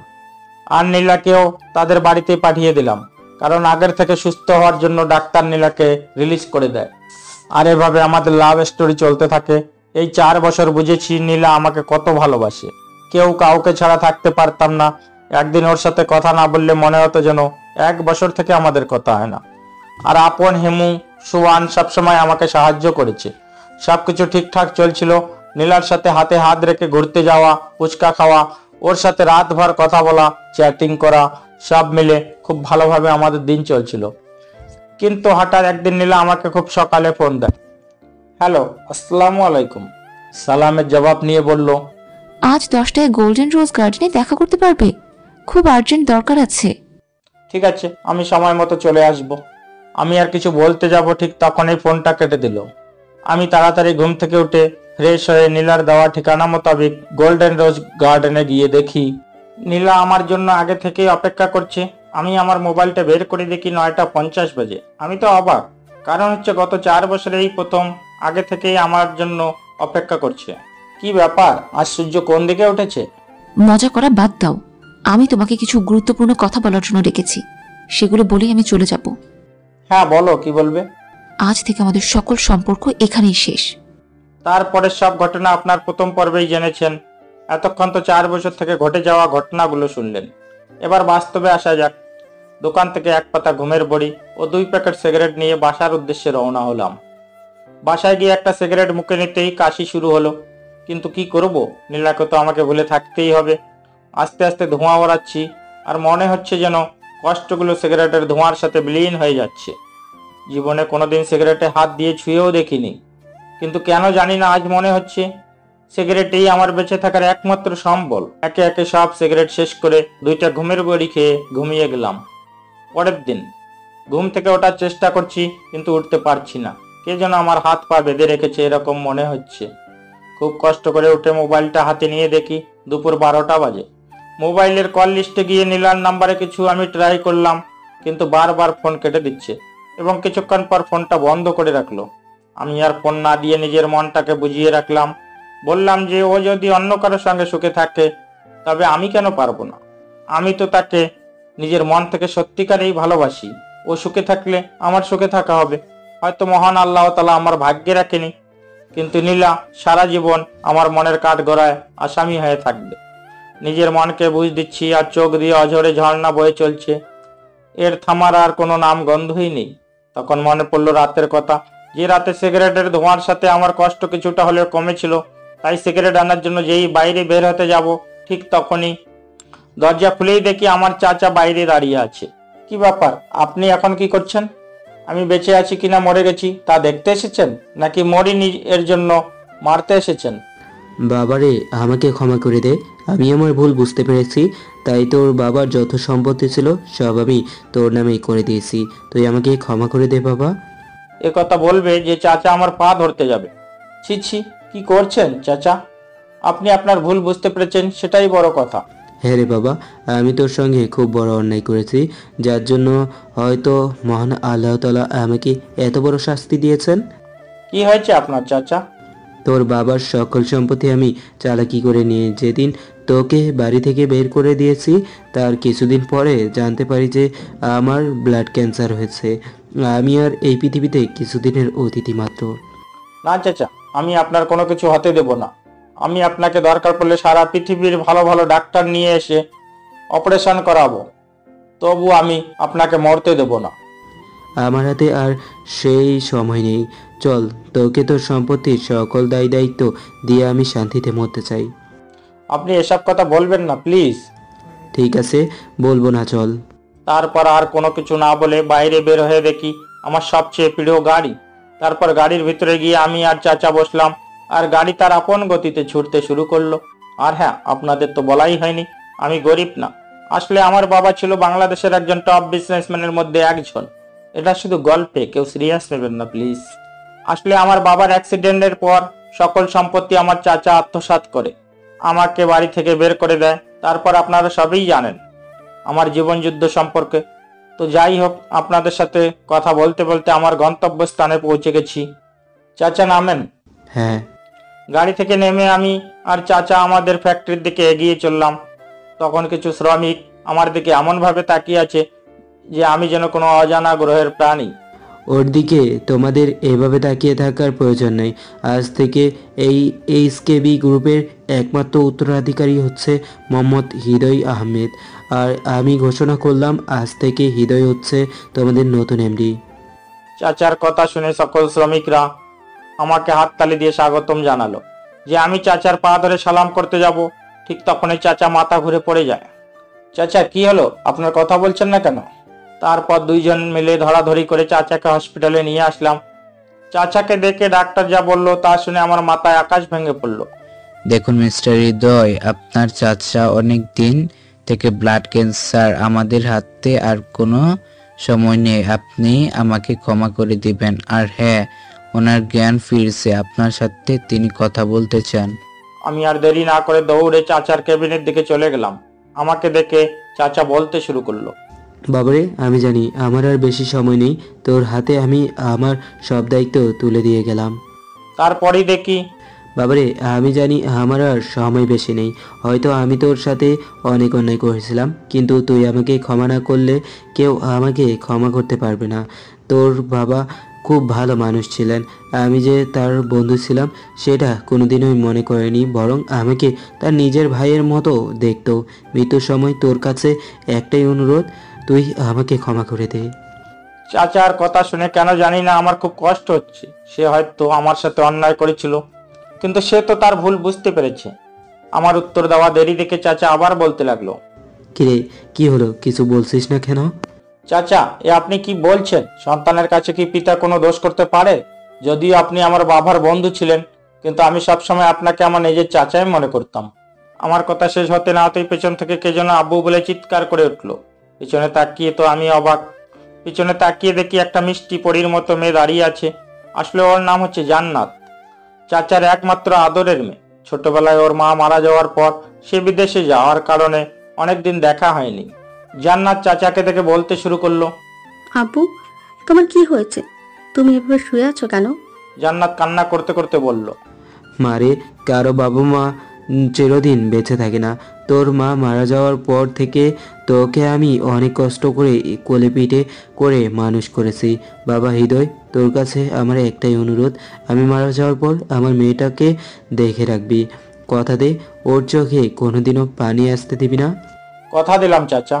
আর নীলাকেও তাদের বাড়িতে পাঠিয়ে দিলাম, কারণ আগের থেকে সুস্থ হওয়ার জন্য ডাক্তার নীলাকে রিলিজ করে দেয়। আর এভাবে আমাদের লাভ স্টোরি চলতে থাকে। এই 4 বছর বুঝেছি নীলা আমাকে কত ভালোবাসে। কেউ কাউকে ছাড়া থাকতে পারতাম না। একদিন ওর সাথে কথা না বললে মনে হতো যেন 1 বছর থেকে আমাদের কথা হয় না। আর আপন, হেমু, সোহান সবসময় আমাকে সাহায্য করেছে। সবকিছু ঠিকঠাক চলছিল। নীলার সাথে হাতে হাত রেখে ঘুরতে যাওয়া, ফুচকা খাওয়া, ওর সাথে রাতভর কথা বলা, চ্যাটিং করা, সব মিলে খুব ভালোভাবে আমাদের দিন চলছিল। কিন্তু হঠাৎ একদিন নীলা আমাকে খুব সকালে ফোন দেয়। হ্যালো, আসসালামু আলাইকুম। সালামের জবাব নিয়ে বলল, আজ 10টায় গোল্ডেন রোজ গার্ডেনে দেখা করতে পারবে? খুব আর্জেন্ট দরকার আছে। ঠিক আছে, আমি সময় মতো চলে আসব। আমি আর কিছু বলতে যাব, ঠিক তখনই ফোনটা কেটে দিল। আমি তাড়াতাড়ি ঘুম থেকে উঠে ফ্রেশ হয়ে নীলার দেওয়া ঠিকানা মোতাবেক গোল্ডেন রোজ গার্ডেনে গিয়ে দেখি নীলা আমার জন্য আগে থেকেই অপেক্ষা করছে। আমি আমার মোবাইলটা বের করে দেখি 9:50 বাজে। আমি তো অবাক, কারণ হচ্ছে গত 4 বছরে এই প্রথম আগে থেকেই আমার জন্য অপেক্ষা করছে। কি ব্যাপার, আজ সূর্য কোন দিকে উঠেছে? মজা করা বাদ দাও, আমি তোমাকে কিছু গুরুত্বপূর্ণ কথা বলার জন্য ডেকেছি। সেগুলো বলেই আমি চলে যাব। হ্যাঁ বলো, কি বলবে? আজ থেকে আমাদের সকল সম্পর্ক এখানেই শেষ। তারপরের সব ঘটনা আপনার প্রথম পর্বেই জেনেছেন। এতক্ষণ তো 4 বছর থেকে ঘটে যাওয়া ঘটনাগুলো শুনলেন। এবার বাস্তবে আসা যাক। দোকান থেকে 1 পাতা ঘুমের বড়ি ও 2 প্যাকেট সিগারেট নিয়ে বাসার উদ্দেশ্যে রওনা হলাম। বাসায় গিয়ে একটা সিগারেট মুখে নিতেই কাশি শুরু হলো। কিন্তু কি করব, নীলাকে তো আমাকে ভুলে থাকতেই হবে। আস্তে আস্তে ধোঁয়া ওড়াচ্ছি, আর মনে হচ্ছে যেন কষ্টগুলো সিগারেটের ধোঁয়ার সাথে বিলীন হয়ে যাচ্ছে। জীবনে কোনোদিন সিগারেটে হাত দিয়ে ছুঁয়েও দেখিনি, কিন্তু কেন জানি না আজ মনে হচ্ছে সিগারেটেই আমার বেঁচে থাকার একমাত্র সম্বল। একে একে সব সিগারেট শেষ করে 2টা ঘুমের বড়ি খেয়ে ঘুমিয়ে গেলাম। পরের দিন ঘুম থেকে ওঠার চেষ্টা করছি, কিন্তু উঠতে পারছি না। কে যেন আমার হাত পা বেঁধে রেখেছে এরকম মনে হচ্ছে। খুব কষ্ট করে উঠে মোবাইলটা হাতে নিয়ে দেখি দুপুর 12টা বাজে। মোবাইলের কল লিস্টে গিয়ে নীলার নাম্বারে কিছু আমি ট্রাই করলাম, কিন্তু বারবার ফোন কেটে দিচ্ছে এবং কিছুক্ষণ পর ফোনটা বন্ধ করে রাখলো। আমি আর ফোন না দিয়ে নিজের মনটাকে বুঝিয়ে রাখলাম। বললাম যে ও যদি অন্য কারোর সঙ্গে সুখে থাকে তবে আমি কেন পারবো না? আমি তো তাকে নিজের মন থেকে সত্যিকারেই ভালোবাসি। ও সুখে থাকলে আমার সুখে থাকা হবে। হয়তো মহান আল্লাহ তাআলা আমার ভাগ্যে রাখেনি, কিন্তু নীলা সারা জীবন আমার মনের কাঠগড়ায় আসামি হয়ে থাকবে। নিজের মনকে বুঝ দিচ্ছি, আর চোখ দিয়ে অঝরে ঝর্ণা বয়ে চলছে। এর থামার আর কোনো নাম গন্ধই নেই। তখন মনে পড়লো রাতের কথা, যে রাতে সিগারেটের ধোঁয়ার সাথে আমার কষ্ট কিছুটা হলেও কমেছিল। তাই সিগারেট আনার জন্য যেই বাইরে বের হতে যাব, ঠিক তখনই দরজা খুলেই দেখি আমার চাচা বাইরে দাঁড়িয়ে আছে। কি ব্যাপার, আপনি এখন কি করছেন? আমি বেঁচে আছি কিনা মরে গেছি তা দেখতে এসেছেন, নাকি মরিনি এর জন্য মারতে এসেছেন? বাবারে, আমাকে ক্ষমা করে দে। আমি আমার ভুল বুঝতে পেরেছি, তাই তোর বাবার যত সম্পত্তি ছিল সব আমি তোর নামেই করে দিয়েছি। তুই আমাকে ক্ষমা করে দে বাবা। এ কথা বলবে যে চাচা আমার পা ধরতে যাবে। ছি ছি, কি করছেন চাচা? আপনি আপনার ভুল বুঝতে পেরেছেন, সেটাই বড় কথা। হ্যাঁ রে বাবা, আমি তোর সঙ্গে খুব বড় অন্যায় করেছি, যার জন্য হয়তো মহান আল্লাহ তাআলা আমাকে এত বড় শাস্তি দিয়েছেন। কি হয়েছে আপনার চাচা? তোর বাবার সকল সম্পত্তি আমি চালাকি করে নিয়ে যেদিন তোকে বাড়ি থেকে বের করে দিয়েছি, তার কিছুদিন পরে জানতে পারি যে আমার ব্লাড ক্যান্সার হয়েছে। আমি আর এই পৃথিবীতে কিছুদিনের অতিথি মাত্র। না চাচা, আমি আপনার কোনো কিছু হতে দেব না। আমি আপনাকে দরকার পড়লে সারা পৃথিবীর ভালো ভালো ডাক্তার নিয়ে এসে অপারেশন করাবো, তবু আমি আপনাকে মরতে দেব না। আমার হাতে আর সেই সময় নেই। চল, তোকে তোর সম্পত্তির সকল দায় দায়িত্ব দিয়ে আমি শান্তিতে মরতে চাই। আপনি এসব কথা বলবেন না প্লিজ। ঠিক আছে, বলবো না, চল। তারপর আর কোনো কিছু না বলে বাইরে বের হয়ে দেখি আমার সবচেয়ে প্রিয় গাড়ি। তারপর গাড়ির ভিতরে গিয়ে আমি আর চাচা বসলাম, আর গাড়ি তার আপন গতিতে ছুটতে শুরু করলো। আর হ্যাঁ, আপনাদের তো বলাই হয়নি, আমি গরিব না। আসলে আমার বাবা ছিল বাংলাদেশের একজন টপ বিজনেসম্যানের মধ্যে একজন। এটা শুধু গল্পে, কেউ সিরিয়াস নেবেন না প্লিজ। আসলে আমার বাবার অ্যাক্সিডেন্টের পর সকল সম্পত্তি আমার চাচা আত্মসাৎ করে আমাকে বাড়ি থেকে বের করে দেয়। তারপর আপনারা সবই জানেন আমার জীবন যুদ্ধ সম্পর্কে। তো যাই হোক, আপনাদের সাথে কথা বলতে বলতে আমার গন্তব্যস্থানে পৌঁছে গেছি। চাচা নামেন। হ্যাঁ। গাড়ি থেকে নেমে আমি আর চাচা আমাদের ফ্যাক্টরির দিকে এগিয়ে চললাম। তখন কিছু শ্রমিক আমার দিকে এমনভাবে তাকিয়ে আছে যে আমি যেন কোনো অজানা গ্রহের প্রাণী। ওর দিকে তোমাদের এভাবে তাকিয়ে থাকার প্রয়োজন নেই। আজ থেকে এই এইচকেবি গ্রুপের একমাত্র উত্তরাধিকারী হচ্ছে মোহাম্মদ হৃদয় আহমেদ। আর আমি ঘোষণা করলাম আজ থেকে হৃদয় হচ্ছে তোমাদের নতুন এমডি। চাচার কথা শুনে সকল শ্রমিকরা আমাকে হাততালি দিয়ে স্বাগতম জানালো। যে আমি চাচার পা ধরে সালাম করতে যাব, ঠিক তখনই চাচা মাথা ঘুরে পড়ে যায়। চাচা কি হলো, আপনার কথা বলছেন না কেন? তারপর দুইজন মিলে ধরাধরি করে চাচাকে হসপিটালে নিয়ে আসলাম। চাচাকে দেখে ডাক্তার যা বলল তা শুনে আমার মাথায় আকাশ ভেঙে পড়লো। দেখুন মিস্টার হৃদয়, আপনার চাচা অনেক দিন থেকে ব্লাড ক্যান্সার, আমাদের হাতে আর কোনো সময় নেই, আপনি আমাকে ক্ষমা করে দিবেন। আর হ্যাঁ, ওনার জ্ঞান ফিরছে, আপনার সাথে তিনি কথা বলতে চান। আমি আর দেরি না করে দৌড়ে চাচার কেবিনের দিকে চলে গেলাম। আমাকে দেখে চাচা বলতে শুরু করলো, বাবারে, আমি জানি আমার আর বেশি সময় নেই, তোর হাতে আমি আমার সব দায়িত্ব তুলে দিয়ে গেলাম। তারপরেই দেখি, বাবারে, আমি জানি আমার আর সময় বেশি নেই, হয়তো আমি তোর সাথে অনেক অন্যায় করেছিলাম, কিন্তু তুই আমাকে ক্ষমা না করলে কেউ আমাকে ক্ষমা করতে পারবে না। তোর বাবা খুব ভালো মানুষ ছিলেন, আমি যে তার বন্ধু ছিলাম সেটা কোনোদিনই মনে করেনি, বরং আমাকে তার নিজের ভাইয়ের মতো দেখতো। মৃত্যুর সময় তোর কাছে একটাই অনুরোধ, তুই আমাকে ক্ষমা করে দে। চাচার কথা শুনে কেন জানি না আমার খুব কষ্ট হচ্ছে। সে হয়তো আমার সাথে অন্যায় করেছিল, কিন্তু সে তো তার ভুল বুঝতে পেরেছে। আমার উত্তর দেওয়া দেরি দেখে চাচা আবার বলতে লাগলো, কিরে, কি হলো, কিছু বলছিস না কেন? চাচা, এ আপনি কি বলছেন? সন্তানের কাছে কি পিতা কোনো দোষ করতে পারে? যদিও আপনি আমার বাবার বন্ধু ছিলেন, কিন্তু আমি সবসময় আপনাকে আমার নিজের চাচাই মনে করতাম। আমার কথা শেষ হতে না হতেই পেছন থেকে কে যেন আব্বু বলে চিৎকার করে উঠলো। পিছনে তাকিয়ে তো আমি অবাক। পিছনে তাকিয়ে দেখি একটা মিষ্টি পরীর মতো মেয়ে দাঁড়িয়ে আছে। আসলে ওর নাম হচ্ছে জান্নাত, চাচার একমাত্র আদরের মেয়ে। ছোটবেলায় ওর মা মারা যাওয়ার পর সে বিদেশে যাওয়ার কারণে অনেকদিন দেখা হয়নি। জান্নাত চাচাকে দেখে বলতে শুরু করলো, আব্বু, তোমার কি হয়েছে? তুমি এভাবে শুয়ে আছো কেন? জান্নাত কান্না করতে করতে বলল, মারে, কারো বাবা মা চিরদিন বেঁচে থাকে না। তোর মা মারা যাওয়ার পর থেকে তোকে আমি অনেক কষ্ট করে কোলে পিঠে করে মানুষ করেছি। বাবা হৃদয়, তোর কাছে আমার একটাই অনুরোধ, আমি মারা যাওয়ার পর আমার মেয়েটাকে দেখে রাখবি। কথা দে, ওর চোখে কোনোদিনও পানি আসতে দিবি না। কথা দিলাম চাচা।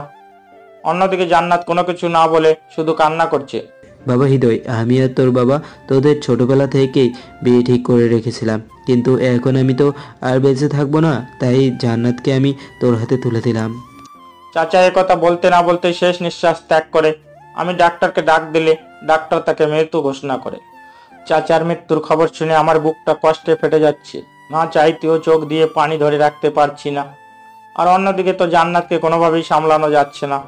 অন্যদিকে জান্নাত কোনো কিছু না বলে শুধু কান্না করছে। বাবা হৃদয়, আমি আর তোর বাবা তোদের ছোটবেলা থেকেই বিয়ে ঠিক করে রেখেছিলাম, কিন্তু এখন আমি তো আর বেঁচে থাকবো না, তাই জান্নাতকে আমি তোর হাতে তুলে দিলাম। চাচা এ কথা বলতে না বলতে শেষ নিঃশ্বাস ত্যাগ করে। আমি ডাক্তারকে ডাক দিলে ডাক্তার তাকে মৃত্যু ঘোষণা করে। চাচার মৃত্যুর খবর শুনে আমার বুকটা কষ্টে ফেটে যাচ্ছে। না চাইতেও চোখ দিয়ে পানি ধরে রাখতে পারছি না। আর অন্যদিকে তো জান্নাতকে কোনোভাবেই সামলানো যাচ্ছে না।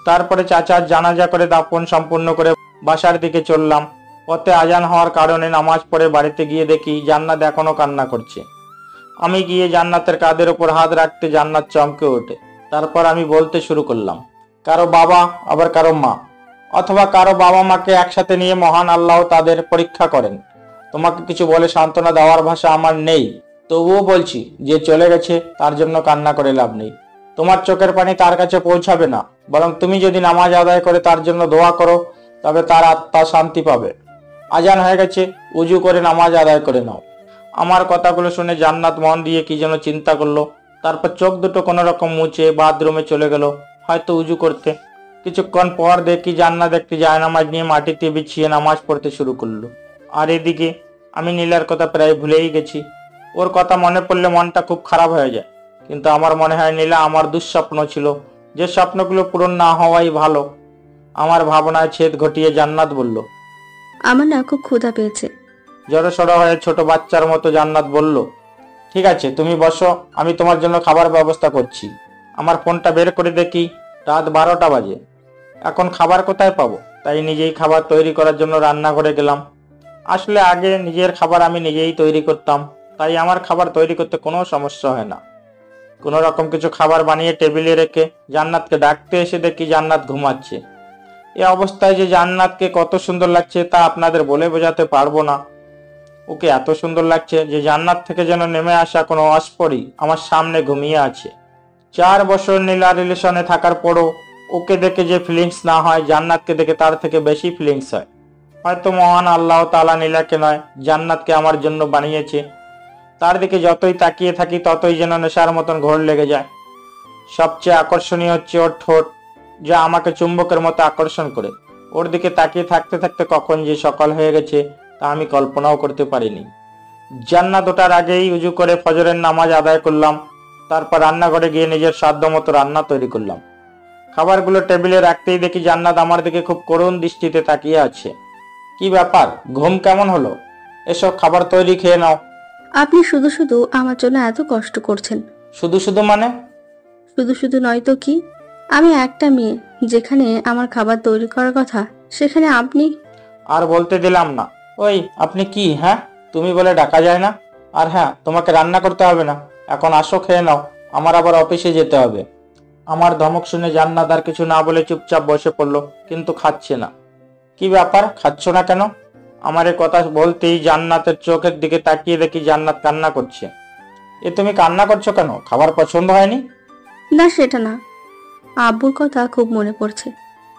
তারপরে চাচার জানাজা করে দাফন সম্পূর্ণ করে বাসার দিকে চললাম। পথে আজান হওয়ার কারণে নামাজ পড়ে বাড়িতে গিয়ে দেখি জান্নাত এখনো কান্না করছে। আমি গিয়ে জান্নাতের কাঁধের উপর হাত রাখতে জান্নাত চমকে ওঠে। তারপর আমি বলতে শুরু করলাম, কারো বাবা আবার কারো মা, অথবা কারো বাবা মাকে একসাথে নিয়ে মহান আল্লাহ তাদের পরীক্ষা করেন। তোমাকে কিছু বলে সান্ত্বনা দেওয়ার ভাষা আমার নেই, তবুও বলছি, যে চলে গেছে তার জন্য কান্না করে লাভ নেই। তোমার চোখের পানি তার কাছে পৌঁছাবে না, বরং তুমি যদি নামাজ আদায় করে তার জন্য দোয়া করো, তবে তার আত্মা শান্তি পাবে। আজান হয়ে গেছে, উজু করে নামাজ আদায় করে নাও। আমার কথাগুলো শুনে জান্নাত মন দিয়ে কি যেন চিন্তা করলো। তারপর চোখ দুটো কোনো রকম মুছে বাথরুমে চলে গেল, হয়তো উজু করতে। কিছুক্ষণ পর দেখি জান্নাত একটি জায়নামাজ নিয়ে মাটিতে বিছিয়ে নামাজ পড়তে শুরু করলো। আর এদিকে আমি নীলার কথা প্রায় ভুলেই গেছি। ওর কথা মনে পড়লে মনটা খুব খারাপ হয়ে যায়। কিন্তু আমার মনে হয় নীলা আমার দুঃস্বপ্ন ছিল, যে স্বপ্নগুলো পূরণ না হওয়াই ভালো। আমার ভাবনায় ছেদ ঘটিয়ে জান্নাত বলল, আমার না খুব ক্ষুধা পেয়েছে। জড়সড় হয়ে ছোট বাচ্চার মতো জান্নাত বলল, ঠিক আছে তুমি বসো, আমি তোমার জন্য খাবার ব্যবস্থা করছি। আমার ফোনটা বের করে দেখি রাত 12টা বাজে। এখন খাবার কোথায় পাবো? তাই নিজেই খাবার তৈরি করার জন্য রান্নাঘরে গেলাম। আসলে আগে নিজের খাবার আমি নিজেই তৈরি করতাম, তাই আমার খাবার তৈরি করতে কোনো সমস্যা হয় না। কোনো রকম কিছু খাবার বানিয়ে টেবিলে রেখে জান্নাতকে ডাকতে এসে দেখি জান্নাত ঘুমাচ্ছে। এ অবস্থায় যে জান্নাতকে কত সুন্দর লাগছে তা আপনাদের বলে বোঝাতে পারবো না। ওকে এত সুন্দর লাগছে যে জান্নাত থেকে যেন নেমে আসা কোনো অস্পরি আমার সামনে ঘুমিয়ে আছে। 4 বছর নীলা রিলেশনে থাকার পরও ওকে দেখে যে ফিলিংস না হয়, জান্নাতকে দেখে তার থেকে বেশি ফিলিংস হয়। হয়তো মহান আল্লাহ তাআলা নীলাকে নয় জান্নাতকে আমার জন্য বানিয়েছে। তার দিকে যতই তাকিয়ে থাকি ততই যেন নেশার মতন ঘোর লেগে যায়। সবচেয়ে আকর্ষণীয় হচ্ছে ওর ঠোঁট, যা আমাকে চুম্বকের মতো আকর্ষণ করে। ওর দিকে তাকিয়ে থাকতে থাকতে কখন যে সকাল হয়ে গেছে তা আমি কল্পনাও করতে পারিনি। জান্নাত ওঠার আগেই উজু করে ফজরের নামাজ আদায় করলাম। তারপর রান্নাঘরে গিয়ে নিজের সাধ্য মতো রান্না তৈরি করলাম। খাবারগুলো টেবিলে রাখতেই দেখি জান্নাত আমার দিকে খুব করুণ দৃষ্টিতে তাকিয়ে আছে। কি ব্যাপার, ঘুম কেমন হলো? এসব খাবার তৈরি খেয়ে নাও। আপনি শুধু শুধু আমার জন্য এত কষ্ট করছেন। শুধু শুধু মানে? শুধু শুধু নয় তো কি, আমি একটা মেয়ে, যেখানে আমার খাবার তৈরি করার কথা সেখানে আপনি। আর বলতে দিলাম না। ওই আপনি কি, হ্যাঁ তুমি বলে ডাকা যায় না? আর হ্যাঁ, তোমাকে রান্না করতে হবে না, এখন আসো খেয়ে নাও, আমার আবার অফিসে যেতে হবে। আমার ধমক শুনে জান্নাত আর কিছু না বলে চুপচাপ বসে পড়লো, কিন্তু খাচ্ছে না। কি ব্যাপার, খাচ্ছ না কেন? আমার এ কথা বলতেই জান্নাতের চোখের দিকে তাকিয়ে দেখি জান্নাত কান্না করছে। এ তুমি কান্না করছো কেন? খাবার পছন্দ হয়নি? না, সেটা না, আব্বুর কথা খুব মনে পড়ছে।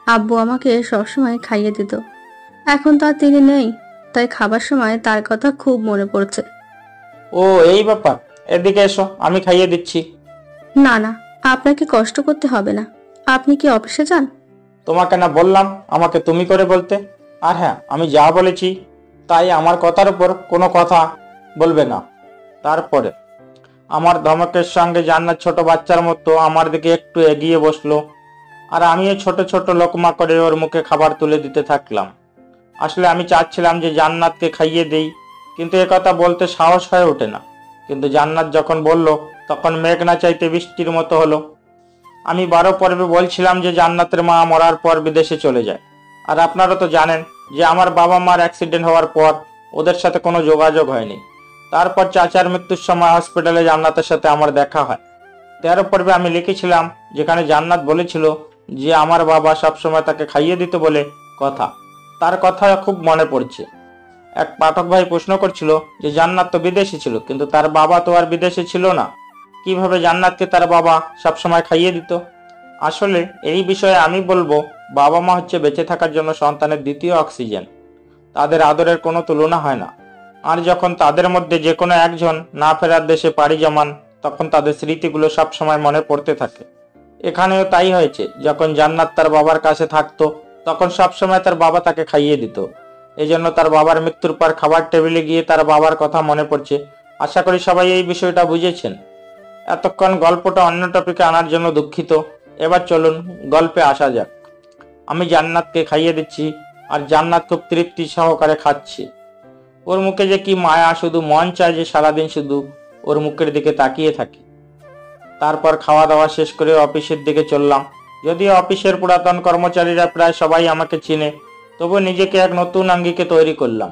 আব্বু আমাকে সবসময় খাইয়ে দিত, এখন তো আর তিনি নেই, তাই খাবার সময় তার কথা খুব মনে পড়ছে। ও এই ব্যাপার, এদিকে এসো, আমি খাইয়ে দিচ্ছি। না না, আপনাকে কষ্ট করতে হবে না। আপনি কি অফিসে যান? তোমাকে না বললাম আমাকে তুমি করে বলতে? আর হ্যাঁ, আমি যা বলেছি তাই, আমার কথার উপর কোনো কথা বলবে না। তারপরে আমার ধমকের সঙ্গে জান্নাত ছোট বাচ্চার মতো আমার দিকে একটু এগিয়ে বসলো, আর আমিও ছোট ছোট লোকমা করে ওর মুখে খাবার তুলে দিতে থাকলাম। আসলে আমি চাচ্ছিলাম যে জান্নাতকে খাইয়ে দেই, কিন্তু একথা বলতে সাহস হয়ে ওঠে না। কিন্তু জান্নাত যখন বলল তখন মেঘ না চাইতে বৃষ্টির মতো হলো। আমি 12 পর্বে বলছিলাম যে জান্নাতের মা মরার পর বিদেশে চলে যায়। আর আপনারা তো জানেন যে আমার বাবা মার অ্যাক্সিডেন্ট হওয়ার পর ওদের সাথে কোনো যোগাযোগ হয়নি। তারপর চাচার মৃত্যুর সময় হসপিটালে জান্নাতের সাথে আমার দেখা হয়। 13 পর্বে আমি লিখেছিলাম যেখানে জান্নাত বলেছিল যে আমার বাবা সবসময় তাকে খাইয়ে দিত বলে কথা। তার কথা খুব মনে পড়ছে। এক পাঠক ভাই প্রশ্ন করছিল যে জান্নাত তো বিদেশে ছিল, কিন্তু তার বাবা তো আর বিদেশে ছিল না, কিভাবে জান্নাতকে তার বাবা সবসময় খাইয়ে দিত? আসলে এই বিষয়ে আমি বলবো, বাবা মা হচ্ছে বেঁচে থাকার জন্য সন্তানের দ্বিতীয় অক্সিজেন। তাদের আদরের কোনো তুলনা হয় না। আর যখন তাদের মধ্যে যে কোনো একজন না ফেরার দেশে পাড়ি জমান, তখন তাদের স্মৃতিগুলো সবসময় মনে পড়তে থাকে। এখানেও তাই হয়েছে। যখন জান্নাত তার বাবার কাছে থাকতো তখন সবসময় তার বাবা তাকে খাইয়ে দিত। এই জন্য তার বাবার মৃত্যুর পর খাবার টেবিলে গিয়ে তার বাবার কথা মনে পড়ছে। আশা করি সবাই এই বিষয়টা বুঝেছেন। এতক্ষণ গল্পটা অন্য টপিকে আনার জন্য দুঃখিত। এবার চলুন গল্পে আসা যাক। আমি জান্নাতকে খাইয়ে দিচ্ছি, আর জান্নাত খুব তৃপ্তি সহকারে খাচ্ছে। ওর মুখে যে কি মায়া, শুধু মন চায় যে সারাদিন শুধু ওর মুখের দিকে তাকিয়ে থাকি। তারপর খাওয়া দাওয়া শেষ করে অফিসের দিকে চললাম। যদিও অফিসের পুরাতন কর্মচারীরা প্রায় সবাই আমাকে চিনে, তবু নিজেকে এক নতুন আঙ্গিকে তৈরি করলাম।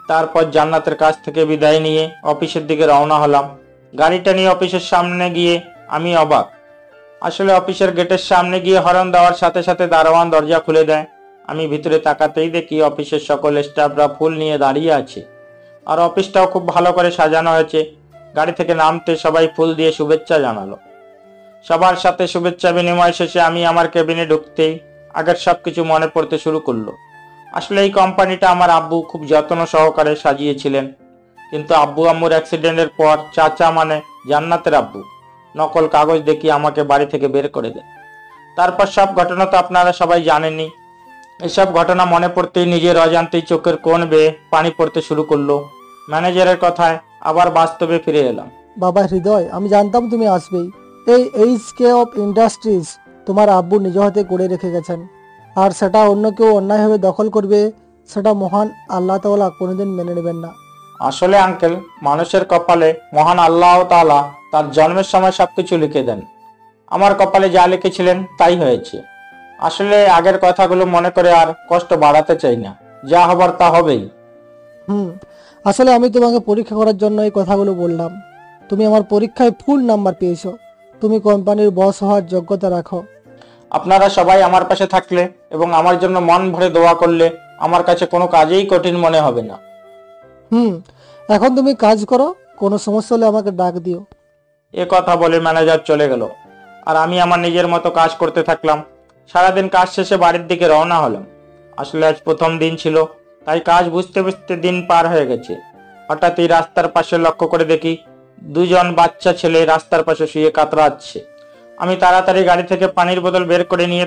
তারপর জান্নাতের কাছ থেকে বিদায় নিয়ে অফিসের দিকে রওনা হলাম। গাড়িটা নিয়ে অফিসের সামনে গিয়ে আমি অবাক। আসলে অফিসের গেটের সামনে গিয়ে হর্ন দেওয়ার সাথে সাথে দারোয়ান দরজা খুলে দেয়। আমি ভিতরে তাকাতেই দেখি অফিসের সকল স্টাফরা ফুল নিয়ে দাঁড়িয়ে আছে, আর অফিসটাও খুব ভালো করে সাজানো হয়েছে। গাড়ি থেকে নামতে সবাই ফুল দিয়ে শুভেচ্ছা জানালো। সবার সাথে শুভেচ্ছা বিনিময় শেষে আমি আমার কেবিনে ঢুকতেই আগের সবকিছু মনে পড়তে শুরু করলো। আসলে এই কোম্পানিটা আমার আব্বু খুব যত্ন সহকারে সাজিয়েছিলেন, কিন্তু আব্বু আম্মুর অ্যাক্সিডেন্টের পর চাচা, মানে জান্নাতের আব্বু, নকল কাগজ দেখিয়ে আমাকে বাড়ি থেকে বের করে দেয়। তারপর সব ঘটনা তো আপনারা সবাই জানেনই। এসব ঘটনা মনে পড়তেই নিজের অজান্তেই চোখের কোণ বেয়ে পানি পড়তে শুরু করলো। ম্যানেজারের কথায় আবার বাস্তবে ফিরে এলাম। বাবা হৃদয়, আমি জানতাম তুমি আসবেই। এই এইচকে অফ ইন্ডাস্ট্রিজ তোমার আব্বু নিজ হাতে করে রেখে গেছেন, আর সেটা অন্য কেউ অন্যায়ভাবে দখল করবে, সেটা মহান আল্লাহ তাআলা কোনোদিন মেনে নেবেন না। আসলে আঙ্কেল, মানুষের কপালে মহান আল্লাহ তাআলা তার জন্মের সময় সবকিছু লিখে দেন। আমার কপালে যা লিখেছিলেন তাই হয়েছে। আসলে আগের কথাগুলো মনে করে আর কষ্ট বাড়াতে চাই না, যা হবার তা হবেই। আসলে আমি তোমাকে পরীক্ষা করার জন্য এই কথাগুলো বললাম। তুমি আমার পরীক্ষায় ফুল নাম্বার পেয়েছো, তুমি কোম্পানির বস হওয়ার যোগ্যতা রাখো। আপনারা সবাই আমার পাশে থাকলে এবং আমার জন্য মন ভরে দোয়া করলে আমার কাছে কোনো কাজেই কঠিন মনে হবে না। এখন তুমি কাজ করো, কোনো সমস্যা হলে আমাকে ডাক দিও। এ কথা বলে ম্যানেজার চলে গেল আর আমি আমার নিজের মতো কাজ করতে থাকলাম। সারাদিন কাজ শেষে বাড়ির দিকে রওনা হলাম। আসলে আজ প্রথম দিন ছিল, তাই কাজ বুঝতে বুঝতে দিন পার হয়ে গেছে। হঠাৎই রাস্তার পাশে লক্ষ্য করে দেখি দুজন বাচ্চা ছেলে রাস্তার পাশে শুয়ে কাতরাচ্ছে। আমি তাড়াতাড়ি গাড়ি থেকে পানির বোতল বের করে নিয়ে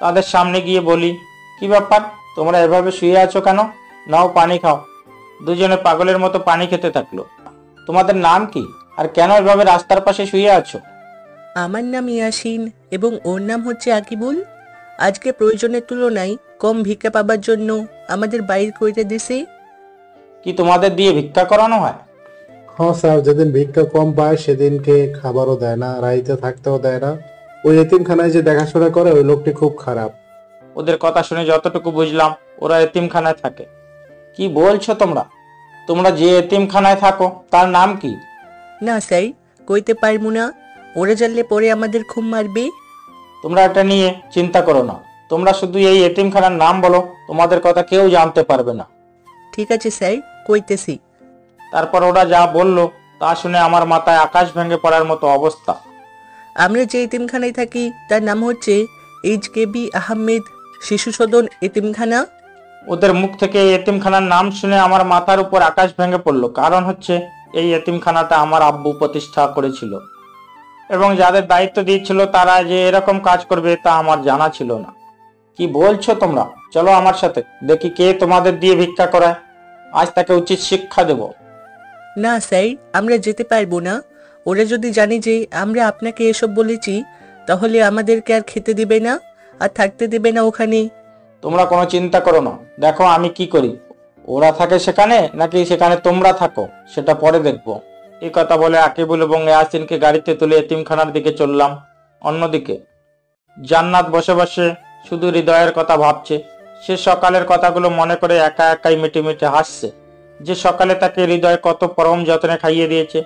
তাদের সামনে গিয়ে বলি, কি ব্যাপার, তোমরা এভাবে শুয়ে আছো কেন? নাও পানি খাও। দুজনে পাগলের মতো পানি খেতে থাকলো। তোমাদের নাম কি আর কেন এভাবে রাস্তার পাশে শুয়ে আছো? আমার নাম ইয়াসিন এবং ওর নাম হচ্ছে আকিবুল। আজকে প্রয়োজনের তুলনায় কম ভিক্ষা পাবার জন্য আমাদের বাইর করে দিছে। কি তোমাদের দিয়ে ভিক্ষা করানো হয়? হ্যাঁ স্যার, যেদিন ভিক্ষা কম পায় সেদিনকে খাবারও দেয় না, রাইতে থাকতেও দেয় না। ওই এতিমখানায় যে দেখাশোনা করে ওই লোকটি খুব খারাপ। ওদের কথা শুনে যতটুকু বুঝলাম ওরা এতিমখানায় থাকে। কি বলছো তোমরা? তোমরা যে এতিমখানায় থাকো তার নাম কি? না স্যার, কইতে পারবো না, ওরা জানলে পরে আমাদের খুব মারবে। তোমরা এটা নিয়ে চিন্তা করো না, তোমরা শুধু এই এতিমখানার নাম বলো, তোমাদের কথা কেউ জানতে পারবে না। ঠিক আছে স্যার, কইতেছি। তারপর ওরা যা বললো তা শুনে আমার মাথায় আকাশ ভেঙে পড়ার মতো অবস্থা। আমরা যে এতিমখানায় থাকি তার নাম হচ্ছে HKB আহমেদ শিশু সদন এতিমখানা। ওদের মুখ থেকে এই এতিমখানার নাম শুনে আমার মাথার উপর আকাশ ভেঙে পড়লো। কারণ হচ্ছে এই এতিমখানাটা আমার আব্বু প্রতিষ্ঠা করেছিল এবং যাদের দায়িত্ব দিয়েছিল তারা যে এরকম কাজ করবে তা আমার জানা ছিল না। কি বলছো তোমরা? চলো আমার সাথে, দেখি কে তোমাদের দিয়ে ভিক্ষা করায়। আজ তাকে উচিত শিক্ষা দেব। না স্যার, আমরা যেতে পারবো না। ওরা যদি জানে যে আমরা আপনাকে এসব বলেছি তাহলে আমাদেরকে আর খেতে দিবে না আর থাকতে দেবে না ওখানে। তোমরা কোনো চিন্তা করো না, দেখো আমি কি করি। ওরা থাকে সেখানে নাকি সেখানে তোমরা থাকো সেটা পরে দেখবো। এই কথা বলে আকিবুল এবং ইয়াসিনকে গাড়িতে তুলে এতিমখানার দিকে চললাম। অন্যদিকে জান্নাত বসে বসে শুধু হৃদয়ের কথা ভাবছে। সে সকালের কথাগুলো মনে করে একা একাই মিটে মিটে হাসছে। যে সকালে তাকে হৃদয় কত পরম যত্নে খাইয়ে দিয়েছে।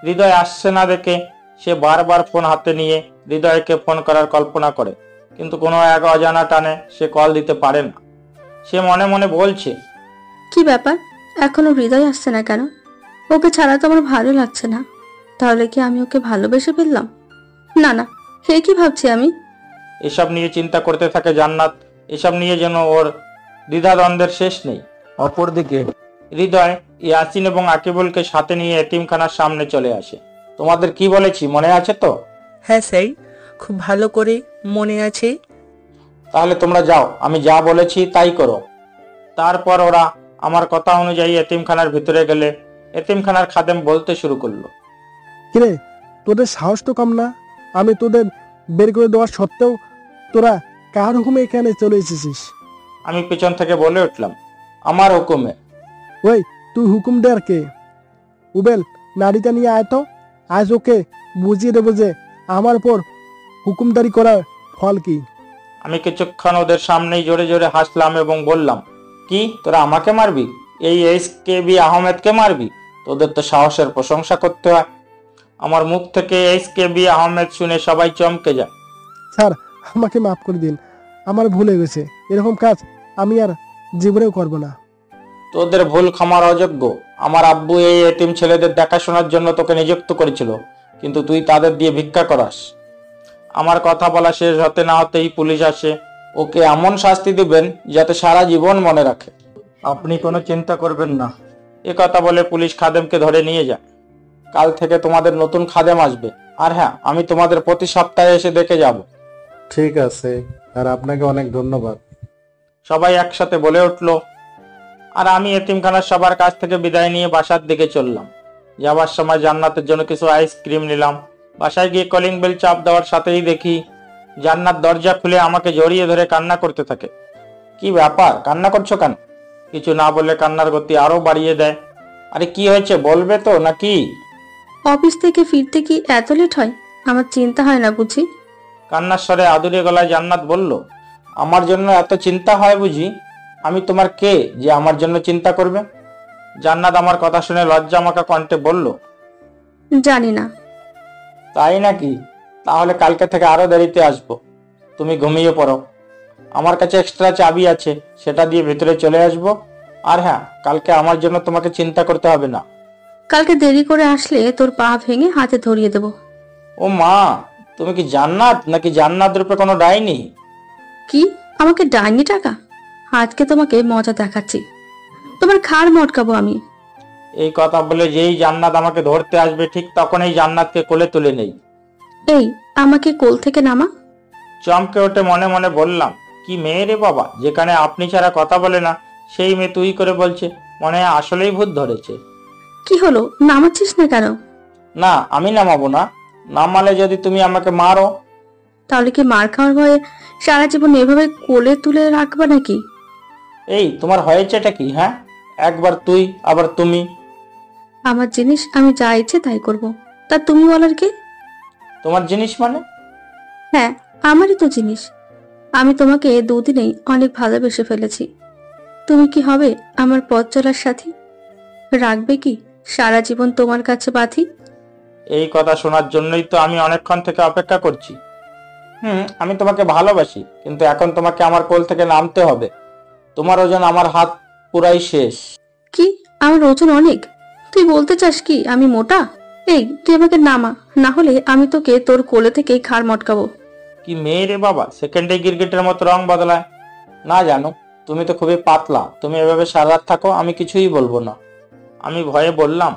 হৃদয় আসছে না দেখে সে বারবার ফোন হাতে নিয়ে হৃদয়কে ফোন করার কল্পনা করে, কিন্তু কোনো এক অজানা টানে সে কল দিতে পারে না। সে মনে মনে বলছে, কি ব্যাপার, এখনো হৃদয় আসছে না কেন? ওকে ছাড়া তো আমার ভালো লাগছে না। তাহলে কি আমি ওকে ভালোবেসে ফেললাম? না না, হে কি ভাবছি আমি? এসব নিয়ে চিন্তা করতে থাকে জান্নাত। এসব নিয়ে যেন ওর দ্বিধাদ্বন্দ্বের শেষ নেই। অপরদিকে হৃদয় ইয়াসিন এবং আকিবুলকে সাথে নিয়ে এতিমখানার সামনে চলে আসে। তোমাদের কি বলেছি মনে আছে তো? হ্যাঁ স্যার, খুব ভালো করে মনে আছে। তাহলে তোমরা যাও, আমি যা বলেছি তাই করো। তারপর ওরা আমার কথা অনুযায়ী এতিমখানার ভিতরে গেলে এতিমখানার খাদেম বলতে শুরু করলো, কিরে, তোদের সাহস তো কম না? আমি তোদের বের করে দেওয়ার সত্ত্বেও তোরা কার হুকুমে এখানে চলে এসেছিস? আমি পিছন থেকে বলে উঠলাম, আমার হুকুমে। ওই তুই হুকুম দে আর কে? উবেল, নারীটা নিয়ে আয় তো, আজ ওকে বুঝিয়ে দেবো যে আমার উপর হুকুমদারি করার ফল কি। আমি কিছুক্ষণ ওদের সামনেই জোরে জোরে হাসলাম এবং বললাম, কি তোরা আমাকে মারবি? এই HKB আহমেদকে মারবি? তোদের তো সাহসের প্রশংসা করতে হয়। আমার মুখ থেকে HKB আহমেদ শুনে সবাই চমকে যায়। স্যার, আমাকে মাফ করে দিন, আমার ভুল হয়ে গেছে। এরকম কাজ আমি আর জীবনেও করব না। তোদের ভুল ক্ষমার অযোগ্য। আমার আব্বু এই এতিম ছেলেদের দেখাশোনার জন্য তোকে নিযুক্ত করেছিল, কিন্তু তুই তাদের দিয়ে ভিক্ষা করাস। আমার কথা বলা শেষ হতে না হতেই পুলিশ আসে। ওকে এমন শাস্তি দিবেন যাতে সারা জীবন মনে রাখে। আপনি কোনো চিন্তা করবেন না। এ কথা বলে পুলিশ খাদেমকে ধরে নিয়ে যায়। কাল থেকে তোমাদের নতুন খাদেম আসবে। আর হ্যাঁ, আমি তোমাদের প্রতি সপ্তাহে এসে দেখে যাব। ঠিক আছে, আর আপনাকে অনেক ধন্যবাদ। সবাই একসাথে বলে উঠল। আর আমি এতিমখানার সবার কাছ থেকে বিদায় নিয়ে বাসার দিকে চললাম। যাবার সময় জান্নাতের জন্য কিছু আইসক্রিম নিলাম। বাসায় গিয়ে কলিং বেল চাপ দেওয়ার সাথেই দেখি জান্নাত দরজা খুলে আমাকে জড়িয়ে ধরে কান্না করতে থাকে। কি ব্যাপার, কান্না করছো কেন? কিছু না বললে কান্নার গতি আরো বাড়িয়ে দেয়। আরে কি হয়েছে, বলবে তো নাকি? অফিস থেকে ফিরতে কি এত লেট হয়? আমার চিন্তা হয় না বুঝি? কান্নার স্বরে আদুরে গলায় জান্নাত বলল, আমার জন্য এত চিন্তা হয় বুঝি? আমি তোমার কে যে আমার জন্য চিন্তা করবে? জান্নাত আমার কথা শুনে লজ্জামাখা কণ্ঠে বলল, জানি না। তাই নাকি? তাহলে কালকে থেকে আরো দেরিতে আসবো। তুমি ঘুমিয়ে পড়ো। আমার কাছে এক্সট্রা চাবি আছে, সেটা দিয়ে ভেতরে চলে আসবো। আর হ্যাঁ, কালকে আমার জন্য তোমাকে চিন্তা করতে হবে না। কালকে দেরি করে আসলে তোর পা ভেঙে হাতে ধরিয়ে দেব। ও মা, তুমি কি জান্নাত নাকি জান্নাত রূপে কোনো ডাইনি? কি আমাকে ডাইনি টাকা? আজকে তোমাকে মজা দেখাচ্ছি, তোমার খাড় মটকাবো আমি। এই কথা বলে যেই জান্নাত আমাকে ধরতে আসবে ঠিক তখন এই জান্নাতকে কোলে তুলে নেই। এই আমাকে কোল থেকে নামা। চমকে ওঠে মনে মনে বললাম, কি মেয়ে রে বাবা, যেখানে আপনি ছাড়া কথা বলে না সেই মেয়ে তুই করে বলছে, মনে হয় আসলেই ভূত ধরেছে। কি হলো, নামাচ্ছিস না কেন? না, আমি নামাবো না। নামালে যদি তুমি আমাকে মারো? তাহলে কি মার খাওয়ার ভয়ে সারা জীবন এভাবে কোলে তুলে রাখবা নাকি? এই তোমার হয়েছেটা কি? হ্যাঁ, একবার তুই আবার তুমি। আমার জিনিস আমি যা ইচ্ছে তাই করব, তা তুমি বলার কে? তোমার জিনিস মানে? হ্যাঁ, আমারই তো জিনিস। আমি তোমাকে দুদিনেই অনেক ভালোবেসে ফেলেছি। তুমি কি হবে আমার পথ চলার সাথী? রাখবে কি সারা জীবন তোমার কাছে বাঁধি? এই কথা শোনার জন্যই তো আমি অনেকক্ষণ থেকে অপেক্ষা করছি। আমি তোমাকে ভালোবাসি, কিন্তু এখন তোমাকে আমার কোল থেকে নামতে হবে। তোমার ওজন আমার হাত পুরাই শেষ। কি আমার ওজন অনেক? তুই বলতে চাস কি আমি মোটা? এই তুই আমাকে নামা, না হলে আমি তোকে তোর কোলে থেকে খাড় মটকাবো। কি মেয়ে রে বাবা, সেকেন্ডে গিরগিটের মতো রং বদলায়। না জানো, তুমি তো খুবই পাতলা। তুমি এভাবে সারা রাত থাকো, আমি কিছুই বলবো না। আমি ভয়ে বললাম,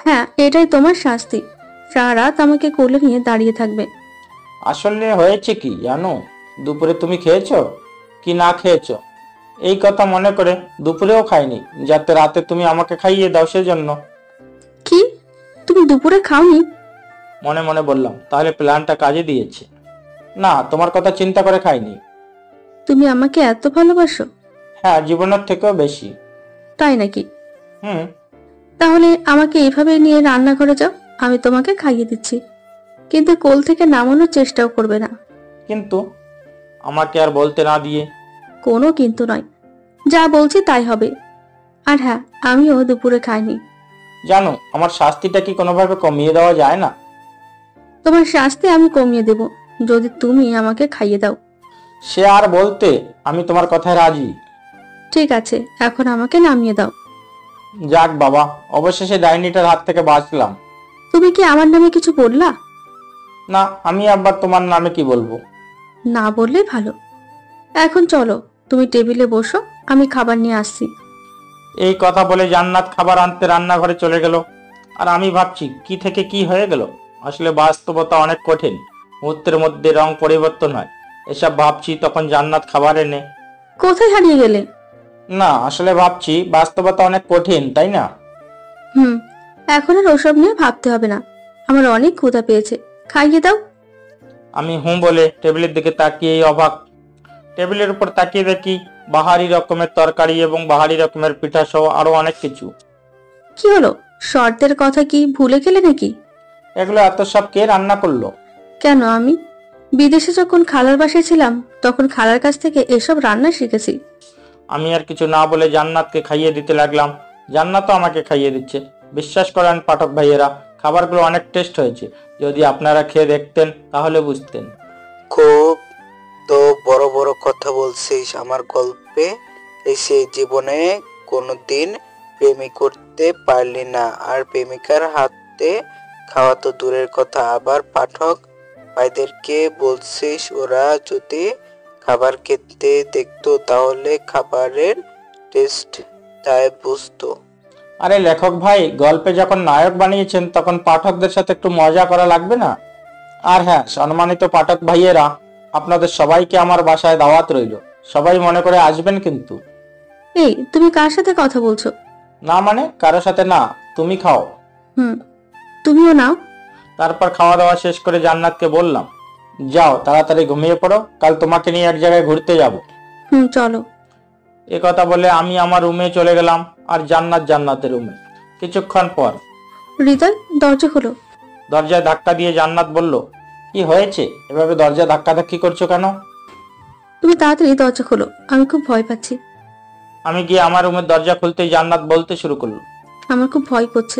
হ্যাঁ, এটাই তোমার শাস্তি। সারা রাত আমাকে কোলে নিয়ে দাঁড়িয়ে থাকবে। আসলে হয়েছে কি জানো, দুপুরে তুমি খেয়েছো কি না খেয়েছো এই কথা মনে করে দুপুরেও খাইনি, যাতে রাতে তুমি আমাকে খাইয়ে দাও সেজন্য। কি তুমি দুপুরে খাওনি? মনে মনে বললাম, তাহলে প্ল্যানটা কাজে দিয়েছে। না, তোমার কথা চিন্তা করে খাইনি। তুমি আমাকে এত ভালোবাসো? হ্যাঁ, জীবনের থেকেও বেশি। তাই নাকি? হুম। তাহলে আমাকে এইভাবে নিয়ে রান্নাঘরে যাও, আমি তোমাকে খাইয়ে দিচ্ছি, কিন্তু কোল থেকে নামানোর চেষ্টাও করবে না। কিন্তু? আমাকে আর বলতে না দিয়ে? কোনো কিন্তু নয়, যা বলছি তাই হবে। আর হ্যাঁ, আমিও দুপুরে খাইনি। জানো, আমার শাস্তিটা কি কোনোভাবে কমিয়ে দেওয়া যায় না? তোমার শাস্তি আমি কমিয়ে দেব যদি তুমি আমাকে খাইয়ে দাও। সে আর বলতে, আমি তোমার কথায় রাজি। ঠিক আছে, এখন আমাকে নামিয়ে দাও। যাক বাবা, অবশেষে ডাইনিটার হাত থেকে বাঁচলাম। তুমি কি আমার নামে কিছু বললা? না, আমি আবার তোমার নামে কি বলবো? না বললে ভালো। এখন চলো, তুমি টেবিলে বসো, আমি খাবার নিয়ে আসছি। এই কথা বলে জান্নাত খাবার আনতে রান্নাঘরে চলে গেল। আর আমি ভাবছি কি থেকে কি হয়ে গেল। আসলে বাস্তবতা অনেক কঠিন, মুহূর্তের মধ্যে রং পরিবর্তন হয়। এসব ভাবছি তখন জান্নাত খাবার এনে। কোথায় হারিয়ে গেলে? না, আসলে ভাবছি বাস্তবতা অনেক কঠিন, তাই না? এখন আর ওসব নিয়ে ভাবতে হবে না, আমার অনেক ক্ষুধা পেয়েছে, খাইয়ে দাও। আমি বলে টেবিলের দিকে তাকিয়ে অবাক। টেবিলের উপর তাকিয়ে দেখি বাহারি রকমের তরকারি এবং বাহারি রকমের পিঠা সহ আরো অনেক কিছু। কি হলো, শর্তের কথা কি ভুলে গেলে নাকি? এগুলো এত সব কে রান্না করলো? কেন, আমি বিদেশে যখন খালার বাসায় ছিলাম তখন খালার কাছ থেকে এসব রান্না শিখেছি। আমি আর কিছু না বলে জান্নাতকে খাইয়ে দিতে লাগলাম। জান্নাতও আমাকে খাইয়ে দিচ্ছে। বিশ্বাস করেন পাঠক ভাইয়েরা, খাবারগুলো অনেক টেস্ট হয়েছে। যদি আপনারা খেয়ে দেখতেন তাহলে বুঝতেন। খুব তো বড় বড় কথা বলছিস আমার গল্পে এসে, জীবনে কোনোদিন প্রেমিক করতে পারলি না, আর প্রেমিকার হাতে খাওয়া তো দূরের কথা, আবার পাঠক ভাইদেরকে বলছিস ওরা যদি খাবার খেতে দেখতো তাহলে খাবারের টেস্ট তাই বুঝতো। আরে লেখক ভাই, গল্পে যখন নায়ক বানিয়েছেন তখন পাঠকদের সাথে একটু মজা করা লাগবে না? আর হ্যাঁ, সম্মানিত পাঠক ভাইয়েরা, আপনাদের সবাইকে আমার বাসায় দাওয়াত রইল। সবাই মনে করে আসবেন কিন্তু। এই তুমি কার সাথে কথা বলছো? না মানে কারোর সাথে না, তুমি খাও। তুমিও নাও। তারপর খাওয়া দাওয়া শেষ করে জান্নাতকে বললাম, যাও তাড়াতাড়ি ঘুমিয়ে পড়ো, কাল তোমাকে নিয়ে এক জায়গায় ঘুরতে যাব। চলো। এ কথা বলে আমি আমার রুমে চলে গেলাম, আর জান্নাত জান্নাতের রুমে। কিছুক্ষণ পর হৃদয়, দরজা খোলো। দরজায় ধাক্কা দিয়ে জান্নাত বলল, কি হয়েছে, এভাবে দরজা ধাক্কাধাক্কি করছো কেন? তুমি তাড়াতাড়ি দরজা খোলো, আমি খুব ভয় পাচ্ছি। আমি গিয়ে আমার রুমের দরজা খুলতেই জান্নাত বলতে শুরু করলো, আমার খুব ভয় করছে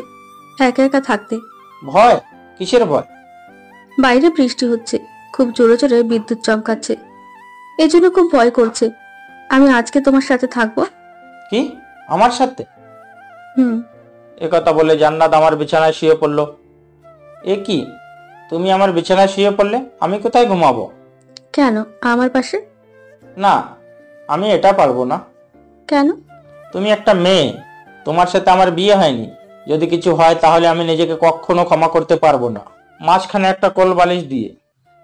একা একা থাকতে। ভয়? কিসের ভয়? বাইরে বৃষ্টি হচ্ছে, খুব জোরে জোরে বিদ্যুৎ চমকাচ্ছে। এজন্য খুব ভয় করছে। আমি আজকে তোমার সাথে থাকবো। কি, আমার সাথে? হুম। কথা বলে জান্নাত আমার বিছানায় শুয়ে পড়লো। এ কি, তুমি আমার বিছানায় শুয়ে পড়লে? আমি কোথায় ঘুমাবো? কেন, আমার পাশে? না, আমি এটা পারবো না। কেন? তুমি একটা মেয়ে, তোমার সাথে আমার বিয়ে হয়নি। যদি কিছু হয় তাহলে আমি নিজেকে কখনো ক্ষমা করতে পারবো না। মাঝখানে একটা কোল বালিশ দিয়ে।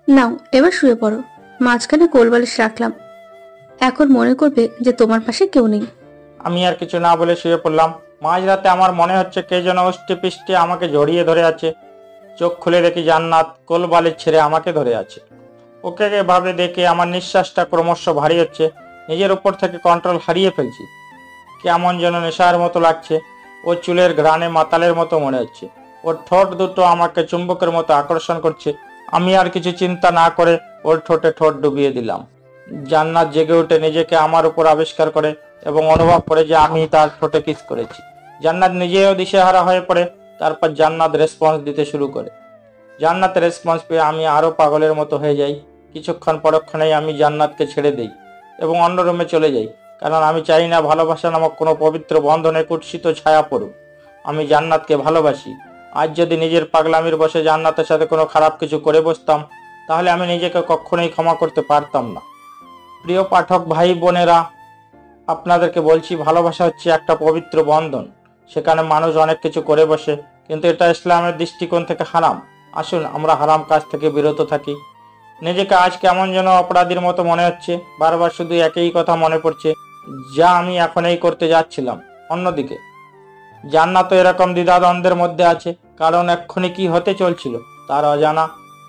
নাও, এবার শুয়ে পড়ো। মাঝখানে কোল বালিশ রাখলাম, এখন মনে করবে যে তোমার পাশে কেউ নেই। আমি আর কিছু না বলে শুয়ে পড়লাম। মাঝরাতে আমার মনে হচ্ছে কে যেন অষ্টে পিষ্টে আমাকে জড়িয়ে ধরে আছে। চোখ খুলে দেখি জান্নাত কোল বালিশ ছেড়ে আমাকে ধরে আছে। ওকে এভাবে দেখে আমার নিঃশ্বাসটা ক্রমশ ভারী হচ্ছে। নিজের উপর থেকে কন্ট্রোল হারিয়ে ফেলছি। কেমন যেন নেশার মতো লাগছে। ওর চুলের ঘ্রাণে মাতালের মতো মনে হচ্ছে। ওর ঠোঁট দুটো আমাকে চুম্বকের মতো আকর্ষণ করছে। আমি আর কিছু চিন্তা না করে ওর ঠোঁটে ঠোঁট ডুবিয়ে দিলাম। জান্নাত জেগে উঠে নিজেকে আমার উপর আবিষ্কার করে এবং অনুভব করে যে আমি তার ঠোঁটে কিস করেছি। জান্নাত নিজেও দিশেহারা হয়ে পড়ে। তারপর জান্নাত রেসপন্স দিতে শুরু করে। জান্নাতের রেসপন্স পেয়ে আমি আরো পাগলের মতো হয়ে যাই। কিছুক্ষণ পরক্ষণেই আমি জান্নাতকে ছেড়ে দেই এবং অন্য রুমে চলে যাই, কারণ আমি চাই না ভালোবাসা নামক কোনো পবিত্র বন্ধনে কুৎসিত ছায়া পড়ুক। আমি জান্নাতকে ভালোবাসি। আজ যদি নিজের পাগলামির বসে জান্নাতের সাথে কোনো খারাপ কিছু করে বসতাম, তাহলে আমি নিজেকে কখনোই ক্ষমা করতে পারতাম না। প্রিয় পাঠক ভাই বোনেরা, আপনাদেরকে বলছি, ভালোবাসা হচ্ছে একটা পবিত্র বন্ধন। সেখানে মানুষ অনেক কিছু করে বসে, কিন্তু এটা ইসলামের দৃষ্টিকোণ থেকে হারাম। আসুন আমরা হারাম কাজ থেকে বিরত থাকি। নিজেকে আজ কেমন যেন অপরাধীর মতো মনে হচ্ছে। বারবার শুধু একই কথা মনে পড়ছে, যা আমি এখনই করতে যাচ্ছিলাম। অন্যদিকে জান্নাত এরকম দ্বিধাদ্বন্দ্বের মধ্যে আছে, কারণ এক্ষুনি কি হতে চলছিল তার অজানা।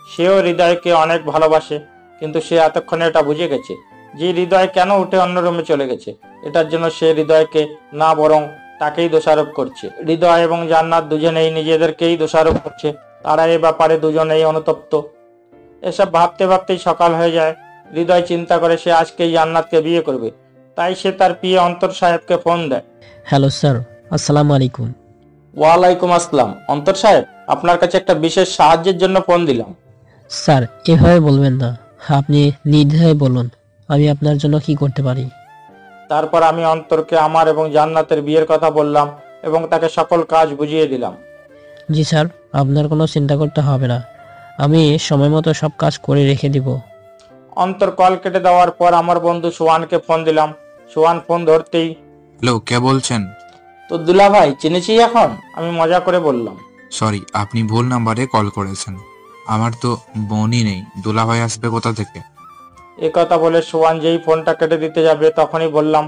সেও হৃদয়কে অনেক ভালোবাসে, কিন্তু সে এতক্ষণে এটা বুঝে গেছে যে হৃদয় কেন উঠে অন্য রুমে চলে গেছে। এটার জন্য সে হৃদয়কে না, বরং তাকেই দোষারোপ করছে। হৃদয় এবং জান্নাত দুজনেই নিজেদেরকেই দোষারোপ করছে। তারা এ ব্যাপারে দুজনেই অনুতপ্ত। এসব ভাবতে ভাবতেই সকাল হয়ে যায়। হৃদয় চিন্তা করে সে আজকেই জান্নাতকে বিয়ে করবে। তাই সে তার প্রিয় অন্তর সাহেবকে ফোন দেয়। হ্যালো স্যার, আসসালামু আলাইকুম। ওয়ালাইকুম আসসালাম। অন্তর সাহেব, আপনার কাছে একটা বিশেষ সাহায্যের জন্য ফোন দিলাম। স্যার, এভাবে বলবেন না, আপনি নির্দ্বিধায় বলুন, আমি আপনার জন্য কি করতে পারি। তারপর আমি অন্তরকে আমার এবং জান্নাতের বিয়ের কথা বললাম এবং তাকে সকল কাজ বুঝিয়ে দিলাম। জি স্যার, আপনার কোনো চিন্তা করতে হবে না, আমি সময় মতো সব কাজ করে রেখে দিব। অন্তর কল কেটে দেওয়ার পর আমার বন্ধু সোহানকে ফোন দিলাম। সোহান ফোন ধরতেই, হ্যালো, কে বলছেন? তো দুলা ভাই চিনেছি এখন, আমি মজা করে বললাম। সরি, আপনি ভুল নাম্বারে কল করেছেন। আমার তো বোনই নেই, দুলাভাই আসবে কোথা থেকে? এ কথা বলে সোহান যেই ফোনটা কেটে দিতে যাবে তখনই বললাম,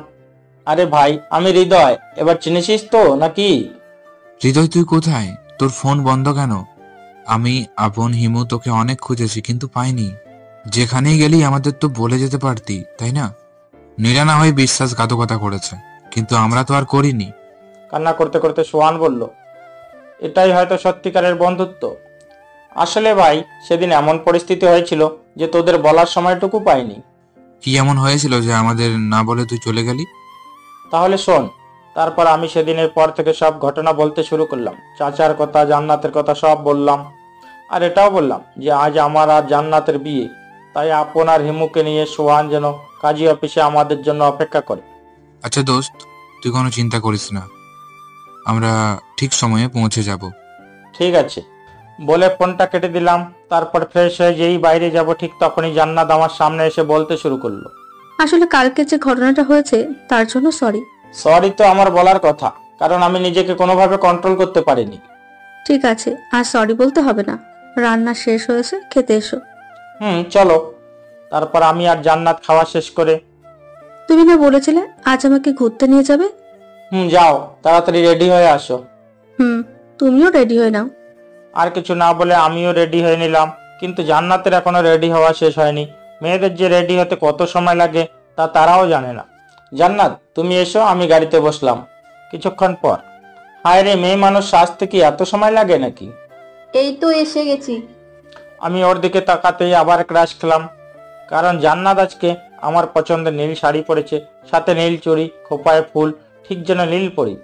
আরে ভাই, আমি হৃদয়। এবার চিনেছিস তো নাকি? হৃদয়, তুই কোথায়? তোর ফোন বন্ধ কেন? আমি আপন হিমু তোকে অনেক খুঁজেছি কিন্তু পাইনি। যেখানেই গেলি আমাদের তো বলে যেতে পারতি, তাই না? নীলা না হয় বিশ্বাসঘাতকতা করেছে, কিন্তু আমরা তো আর করিনি। কান্না করতে করতে সোহান বলল, এটাই হয়তো সত্যিকারের বন্ধুত্ব। আসলে ভাই, সেদিন এমন পরিস্থিতি হয়েছিল যে তোদের বলার সময়টুকু পাইনি। কি এমন হয়েছিল যে আমাদের না বলে তুই চলে গেলি? তাহলে শোন। তারপর আমি সেদিনের পর থেকে সব ঘটনা বলতে শুরু করলাম। চাচার কথা, জান্নাতের কথা সব বললাম। আর এটাও বললাম যে আজ আমার আর জান্নাতের বিয়ে, তাই আপন আর হিমুকে নিয়ে সোহান যেন কাজী অফিসে আমাদের জন্য অপেক্ষা করে। আচ্ছা দোস্ত, তুই কোনো চিন্তা করিস না, আমরা ঠিক সময়ে পৌঁছে যাব। ঠিক আছে বলে ফোনটা কেটে দিলাম। তারপর ফ্রেশ হয়ে যেই বাইরে যাব, ঠিক তখনই জান্নাত আমার সামনে এসে বলতে শুরু করলো, আসলে কালকে যে ঘটনাটা হয়েছে তার জন্য সরি। সরি তো আমার বলার কথা, কারণ আমি নিজেকে কোনোভাবে কন্ট্রোল করতে পারিনি। ঠিক আছে, আর সরি বলতে হবে না, রান্না শেষ হয়েছে, খেতে এসো। চলো। তারপর আমি আর জান্নাত খাওয়া শেষ করে, তুমি না বলেছিলে আজ আমাকে ঘুরতে নিয়ে যাবে? যাও, তাড়াতাড়ি রেডি হয়ে আসো। তুমিও রেডি হয়ে নাও। আর কিছু না বলে আমিও রেডি হয়ে নিলাম, কিন্তু জান্নাতের এখনো রেডি হওয়া শেষ হয়নি। মেয়েদের যে রেডি হতে কত সময় লাগে তা তারাও জানে না। জান্নাত, তুমি এসো, আমি গাড়িতে বসলাম। কিছুক্ষণ পর, হায় রে, মেয়ে মানুষ সাজতে কি এত সময় লাগে নাকি? এই তো এসে গেছি। আমি ওর দিকে তাকাতেই আবার ক্রাশ খেলাম, কারণ জান্নাত আজকে আমার পছন্দের নীল শাড়ি পরেছে, সাথে নীল চুড়ি, খোপায় ফুল, ঠিক যেন নীল পরি।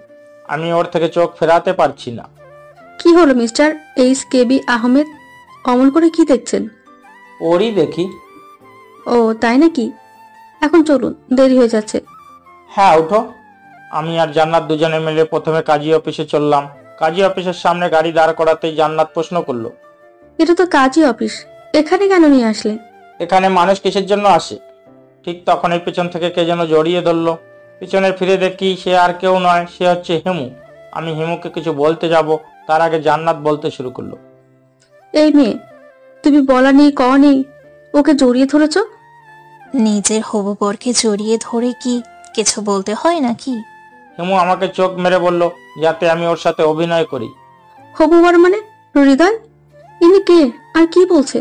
আমি ওর থেকে চোখ ফেরাতে পারছি না। কি হলো মিস্টার এইচ.কে.বি. আহমেদ, অমন করে কি দেখছেন? ওরই দেখি। ও তাই নাকি? এখন চলুন, দেরি হয়ে যাচ্ছে। হ্যাঁ উঠো। আমি আর জান্নাত দুজনে মিলে প্রথমে কাজী অফিসে চললাম। কাজী অফিসের সামনে গাড়ি দাঁড় করাতেই জান্নাত প্রশ্ন করলো, এটা তো কাজী অফিস, এখানে কেন নিয়ে আসলে? এখানে মানুষ কিসের জন্য আসে? ঠিক তখনই পেছন থেকে কে যেন জড়িয়ে ধরলো। পিছনে ফিরে দেখি সে আর কেউ নয়, সে হচ্ছে হেমু। আমি হেমুকে কিছু বলতে যাব, তার আগে জান্নাত বলতে শুরু করলো, এই মেয়ে, তুমি বলা নেই ক নেই ওকে জড়িয়ে ধরেছ। নিজের হবু বরকে জড়িয়ে ধরে কি কিছু বলতে হয় নাকি? হেমু আমাকে চোখ মেরে বলল যাতে আমি ওর সাথে অভিনয় করি। হবু বর মানে? হৃদয়? ইনি কে আর কি বলছে?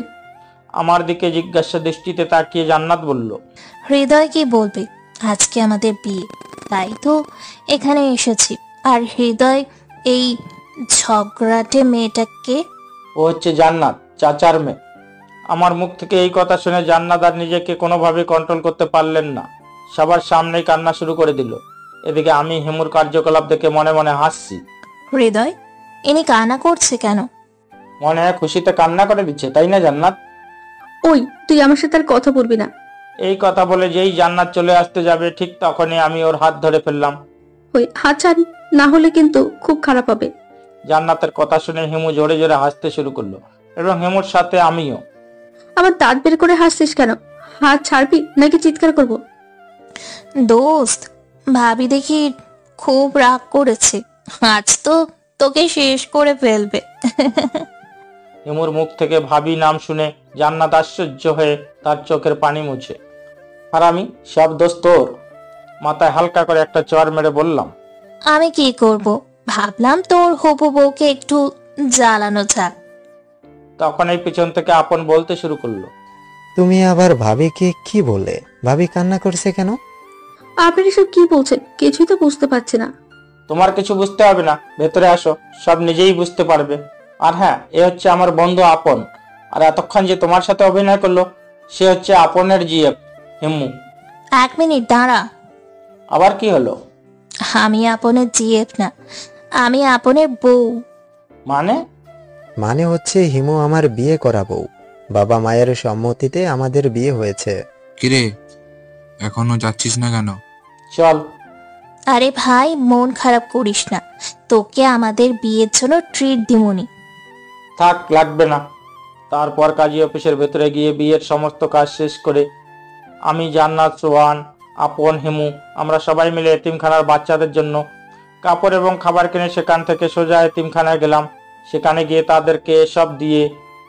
আমার দিকে জিজ্ঞাসা দৃষ্টিতে তাকিয়ে জান্নাত বলল, হৃদয় কি বলবে? আজকে আমাদের বিয়ে, তাই তো এখানে এসেছি। আর হৃদয় এই ঝগড়াটে মেয়েটাকে? ও হচ্ছে জান্নাত, চাচার মেয়ে। আমার মুখ থেকে এই কথা শুনে জান্নাত আর নিজেকে কোনোভাবে কন্ট্রোল করতে পারলেন না, সবার সামনেই কান্না শুরু করে দিল। এদিকে আমি হেমুর কার্যকলাপ দেখে মনে মনে হাসছি। হৃদয়, ইনি কান্না করছে কেন? মনে হয় খুশিতে কান্না করে দিচ্ছে, তাই না জান্নাত? ওই, তুই আমার সাথে আর কথা বলবি না। এই কথা বলে যেই জান্নাত চলে আসতে যাবে ঠিক তখনই আমি ওর হাত ধরে ফেললাম। ওই হাত ছাড়, না হলে কিন্তু খুব খারাপ হবে। জান্নাতের কথা শুনে হেমু জোরে জোরে হাসতে শুরু করলো এবং হেমুর সাথে আমিও। আবার দাঁত বের করে হাসছিস কেন? হাত ছাড়বি নাকি চিৎকার করব? দোস্ত, ভাবি দেখি খুব রাগ করেছে, আজ তো তোকে শেষ করে ফেলবে। হেমুর মুখ থেকে ভাবি নাম শুনে জান্নাত আশ্চর্য হয়ে তার চোখের পানি মুছে। আর আমি, সব দোষ তোর। মাথায় হালকা করে একটা চড় মেরে বললাম, আমি কি করব, ভাবলাম তোর হবু বউকে একটু জ্বালানো যাক। তখন এই পিছন থেকে আপন বলতে শুরু করলো, তুমি আবার ভাবিকে কি বললে? ভাবি কান্না করছে কেন? আপনি এসব কি বলছেন? কিছুই তো বুঝতে পারছি না। তোমার কিছু বুঝতে হবে না, ভেতরে আসো, সব নিজেই বুঝতে পারবে। আর হ্যাঁ, এ হচ্ছে আমার বন্ধু আপন। আর এতক্ষণ যে তোমার সাথে অভিনয় করলো সে হচ্ছে আপনের জিএফ হেমু। 1 মিনিট দাঁড়া। আবার কি হলো? আমি আপনের জিএফ না, আমি আপনের বউ। মানে? মানে হচ্ছে হিমু আমার বিয়ে করা বউ। বাবা মায়ের সম্মতিতে আমাদের বিয়ে হয়েছে। কিরে, এখনো যাচ্ছিস না কেন? চল। আরে ভাই, মন খারাপ করিস না, তোকে আমাদের বিয়ের জন্য ট্রিট দিমুনি। থাক, লাগবে না। তারপর কাজী অফিসের ভেতরে গিয়ে বিয়ের সমস্ত কাজ শেষ করে আমি, জান্নাত, সোহান, আপন, হেমু আমরা সবাই মিলে এতিমখানার বাচ্চাদের জন্য কাপড় এবং খাবার কিনে সেখান থেকে সোজা এতিমখানায় গেলাম। সেখানে গিয়ে তাদেরকে এসব দিয়ে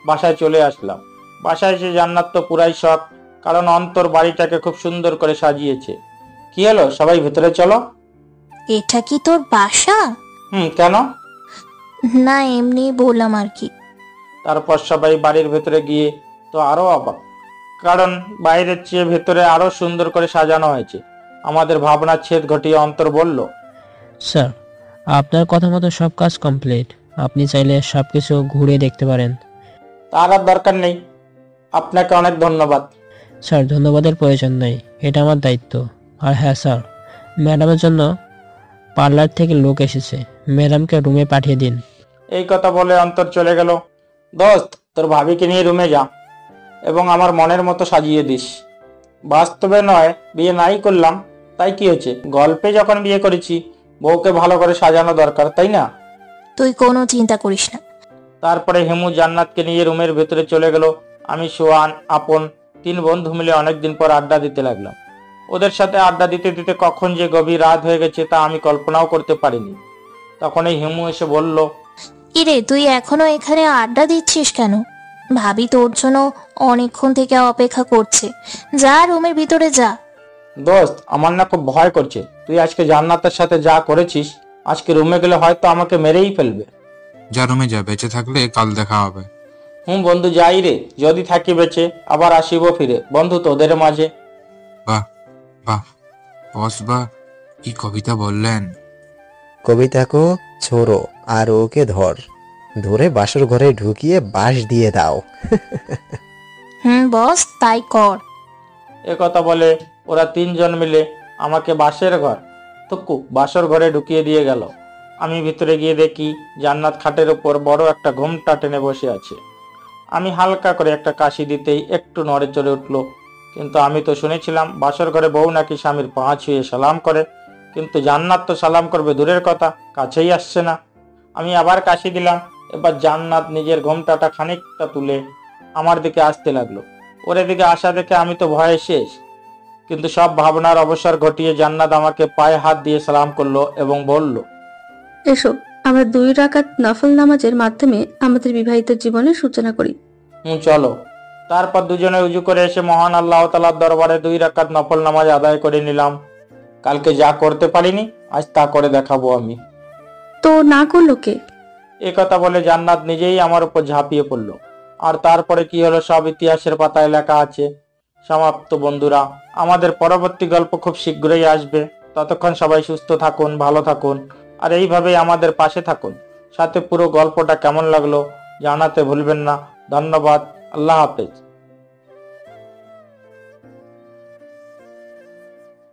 বাসায় চলে আসলাম। বাসায় এসে জান্নাত তো পুরাই শখ, কারণ অন্তর বাড়িটাকে খুব সুন্দর করে সাজিয়েছে। কি হলো, সবাই ভেতরে চলো। এটা কি তোর বাসা? কেন? না, এমনি বললাম আর কি। তারপর সবাই বাড়ির ভেতরে গিয়ে তো আরো অবাক, কারণ বাইরের চেয়ে ভেতরে আরো সুন্দর করে সাজানো হয়েছে। আমাদের ভাবনার ছেদ ঘটিয়ে অন্তর বলল, স্যার, আপনার কথা মতো সব কাজ কমপ্লিট। আপনি চাইলে সবকিছু ঘুরে দেখতে পারেন। তার আর দরকার নেই, আপনাকে অনেক ধন্যবাদ। স্যার, ধন্যবাদের প্রয়োজন নেই, এটা আমার দায়িত্ব। আর হ্যাঁ স্যার, ম্যাডামের জন্য পার্লার থেকে লোক এসেছে, ম্যাডামকে রুমে পাঠিয়ে দিন। এই কথা বলে অন্তর চলে গেল। দোস্ত, তোর ভাবিকে নিয়ে রুমে যা এবং আমার মনের মতো সাজিয়ে দিস। বাস্তবে নয়, বিয়ে নাই করলাম তাই কি হয়েছে, গল্পে যখন বিয়ে করেছি বউকে ভালো করে সাজানো দরকার, তাই না? তুই কোনো চিন্তা করিস না। তারপরে হেমু জান্নাতকে নিয়ে রুমের ভেতরে চলে গেল। আমি, সোহান, আপন 3 বন্ধু মিলে অনেকদিন পর আড্ডা দিতে লাগলাম। ওদের সাথে আড্ডা দিতে দিতে কখন যে গভীর রাত হয়ে গেছে তা আমি কল্পনাও করতে পারিনি। তখন এই হেমু এসে বলল, কিরে, তুই এখনো এখানে আড্ডা দিচ্ছিস কেন? ভাবি তোর জন্য অনেকক্ষণ থেকে অপেক্ষা করছে, যা রুমের ভিতরে যা। দোস্ত, আমার না খুব ভয় করছে। তুই আজকে জান্নাতের সাথে যা করেছিস, আজকে রুমে গেলে হয়তো আমাকে মেরেই ফেলবে। যা রুমে যা, বেঁচে থাকলে কাল দেখা হবে। বন্ধু, যাই রে, যদি থাকি বেঁচে আবার আসিব ফিরে বন্ধু তোদের মাঝে। বাহ বাহ, বস বাহ, কি কবিতা বললেন। কবিতাকে ছোড়ো আর ওকে ধরে বাসর ঘরে ঢুকিয়ে বাঁশ দিয়ে দাও। বস, তাই কর। এ কথা বলে ওরা 3 জন মিলে আমাকে বাসর ঘরে ঢুকিয়ে দিয়ে গেল। আমি ভিতরে গিয়ে দেখি জান্নাত খাটের উপর বড় একটা ঘোমটা টেনে বসে আছে। আমি হালকা করে একটা কাশি দিতেই একটু নড়ে চড়ে উঠলো। কিন্তু আমি তো শুনেছিলাম বাসর ঘরে বউ নাকি স্বামীর পা ছুঁয়ে সালাম করে, কিন্তু জান্নাত তো সালাম করবে দূরের কথা, কাছেই আসছে না। আমি আবার কাশি দিলাম। এবার জান্নাত নিজের ঘোমটাটা খানিকটা তুলে আমার দিকে আসতে লাগলো। ওর এদিকে আসা দেখে আমি তো ভয়ে শেষ, কিন্তু সব ভাবনার অবসর ঘটিয়ে জান্নাত আমাকে পায়ে হাত দিয়ে সালাম করলো এবং বলল, এসো আমরা 2 রাকাত নফল নামাজের মাধ্যমে আমাদের বিবাহিত জীবনের সূচনা করি। চলো। তারপর দুজনে উজু করে এসে মহান আল্লাহ তাআলার দরবারে 2 রাকাত নফল নামাজ আদায় করে নিলাম। কালকে যা করতে পারিনি আজ তা করে দেখাবো আমি। তো না করলো কে? এ কথা বলে জান্নাত নিজেই আমার উপর ঝাঁপিয়ে পড়লো। আর তারপরে কি হলো সব ইতিহাসের পাতায় লেখা আছে। সমাপ্ত বন্ধুরা, আমাদের পরবর্তী গল্প খুব শীঘ্রই আসবে। ততক্ষণ সবাই সুস্থ থাকুন, ভালো থাকুন, আর এইভাবেই আমাদের পাশে থাকুন। সাথে পুরো গল্পটা কেমন লাগলো জানাতে ভুলবেন না। ধন্যবাদ। আল্লাহ হাফেজ।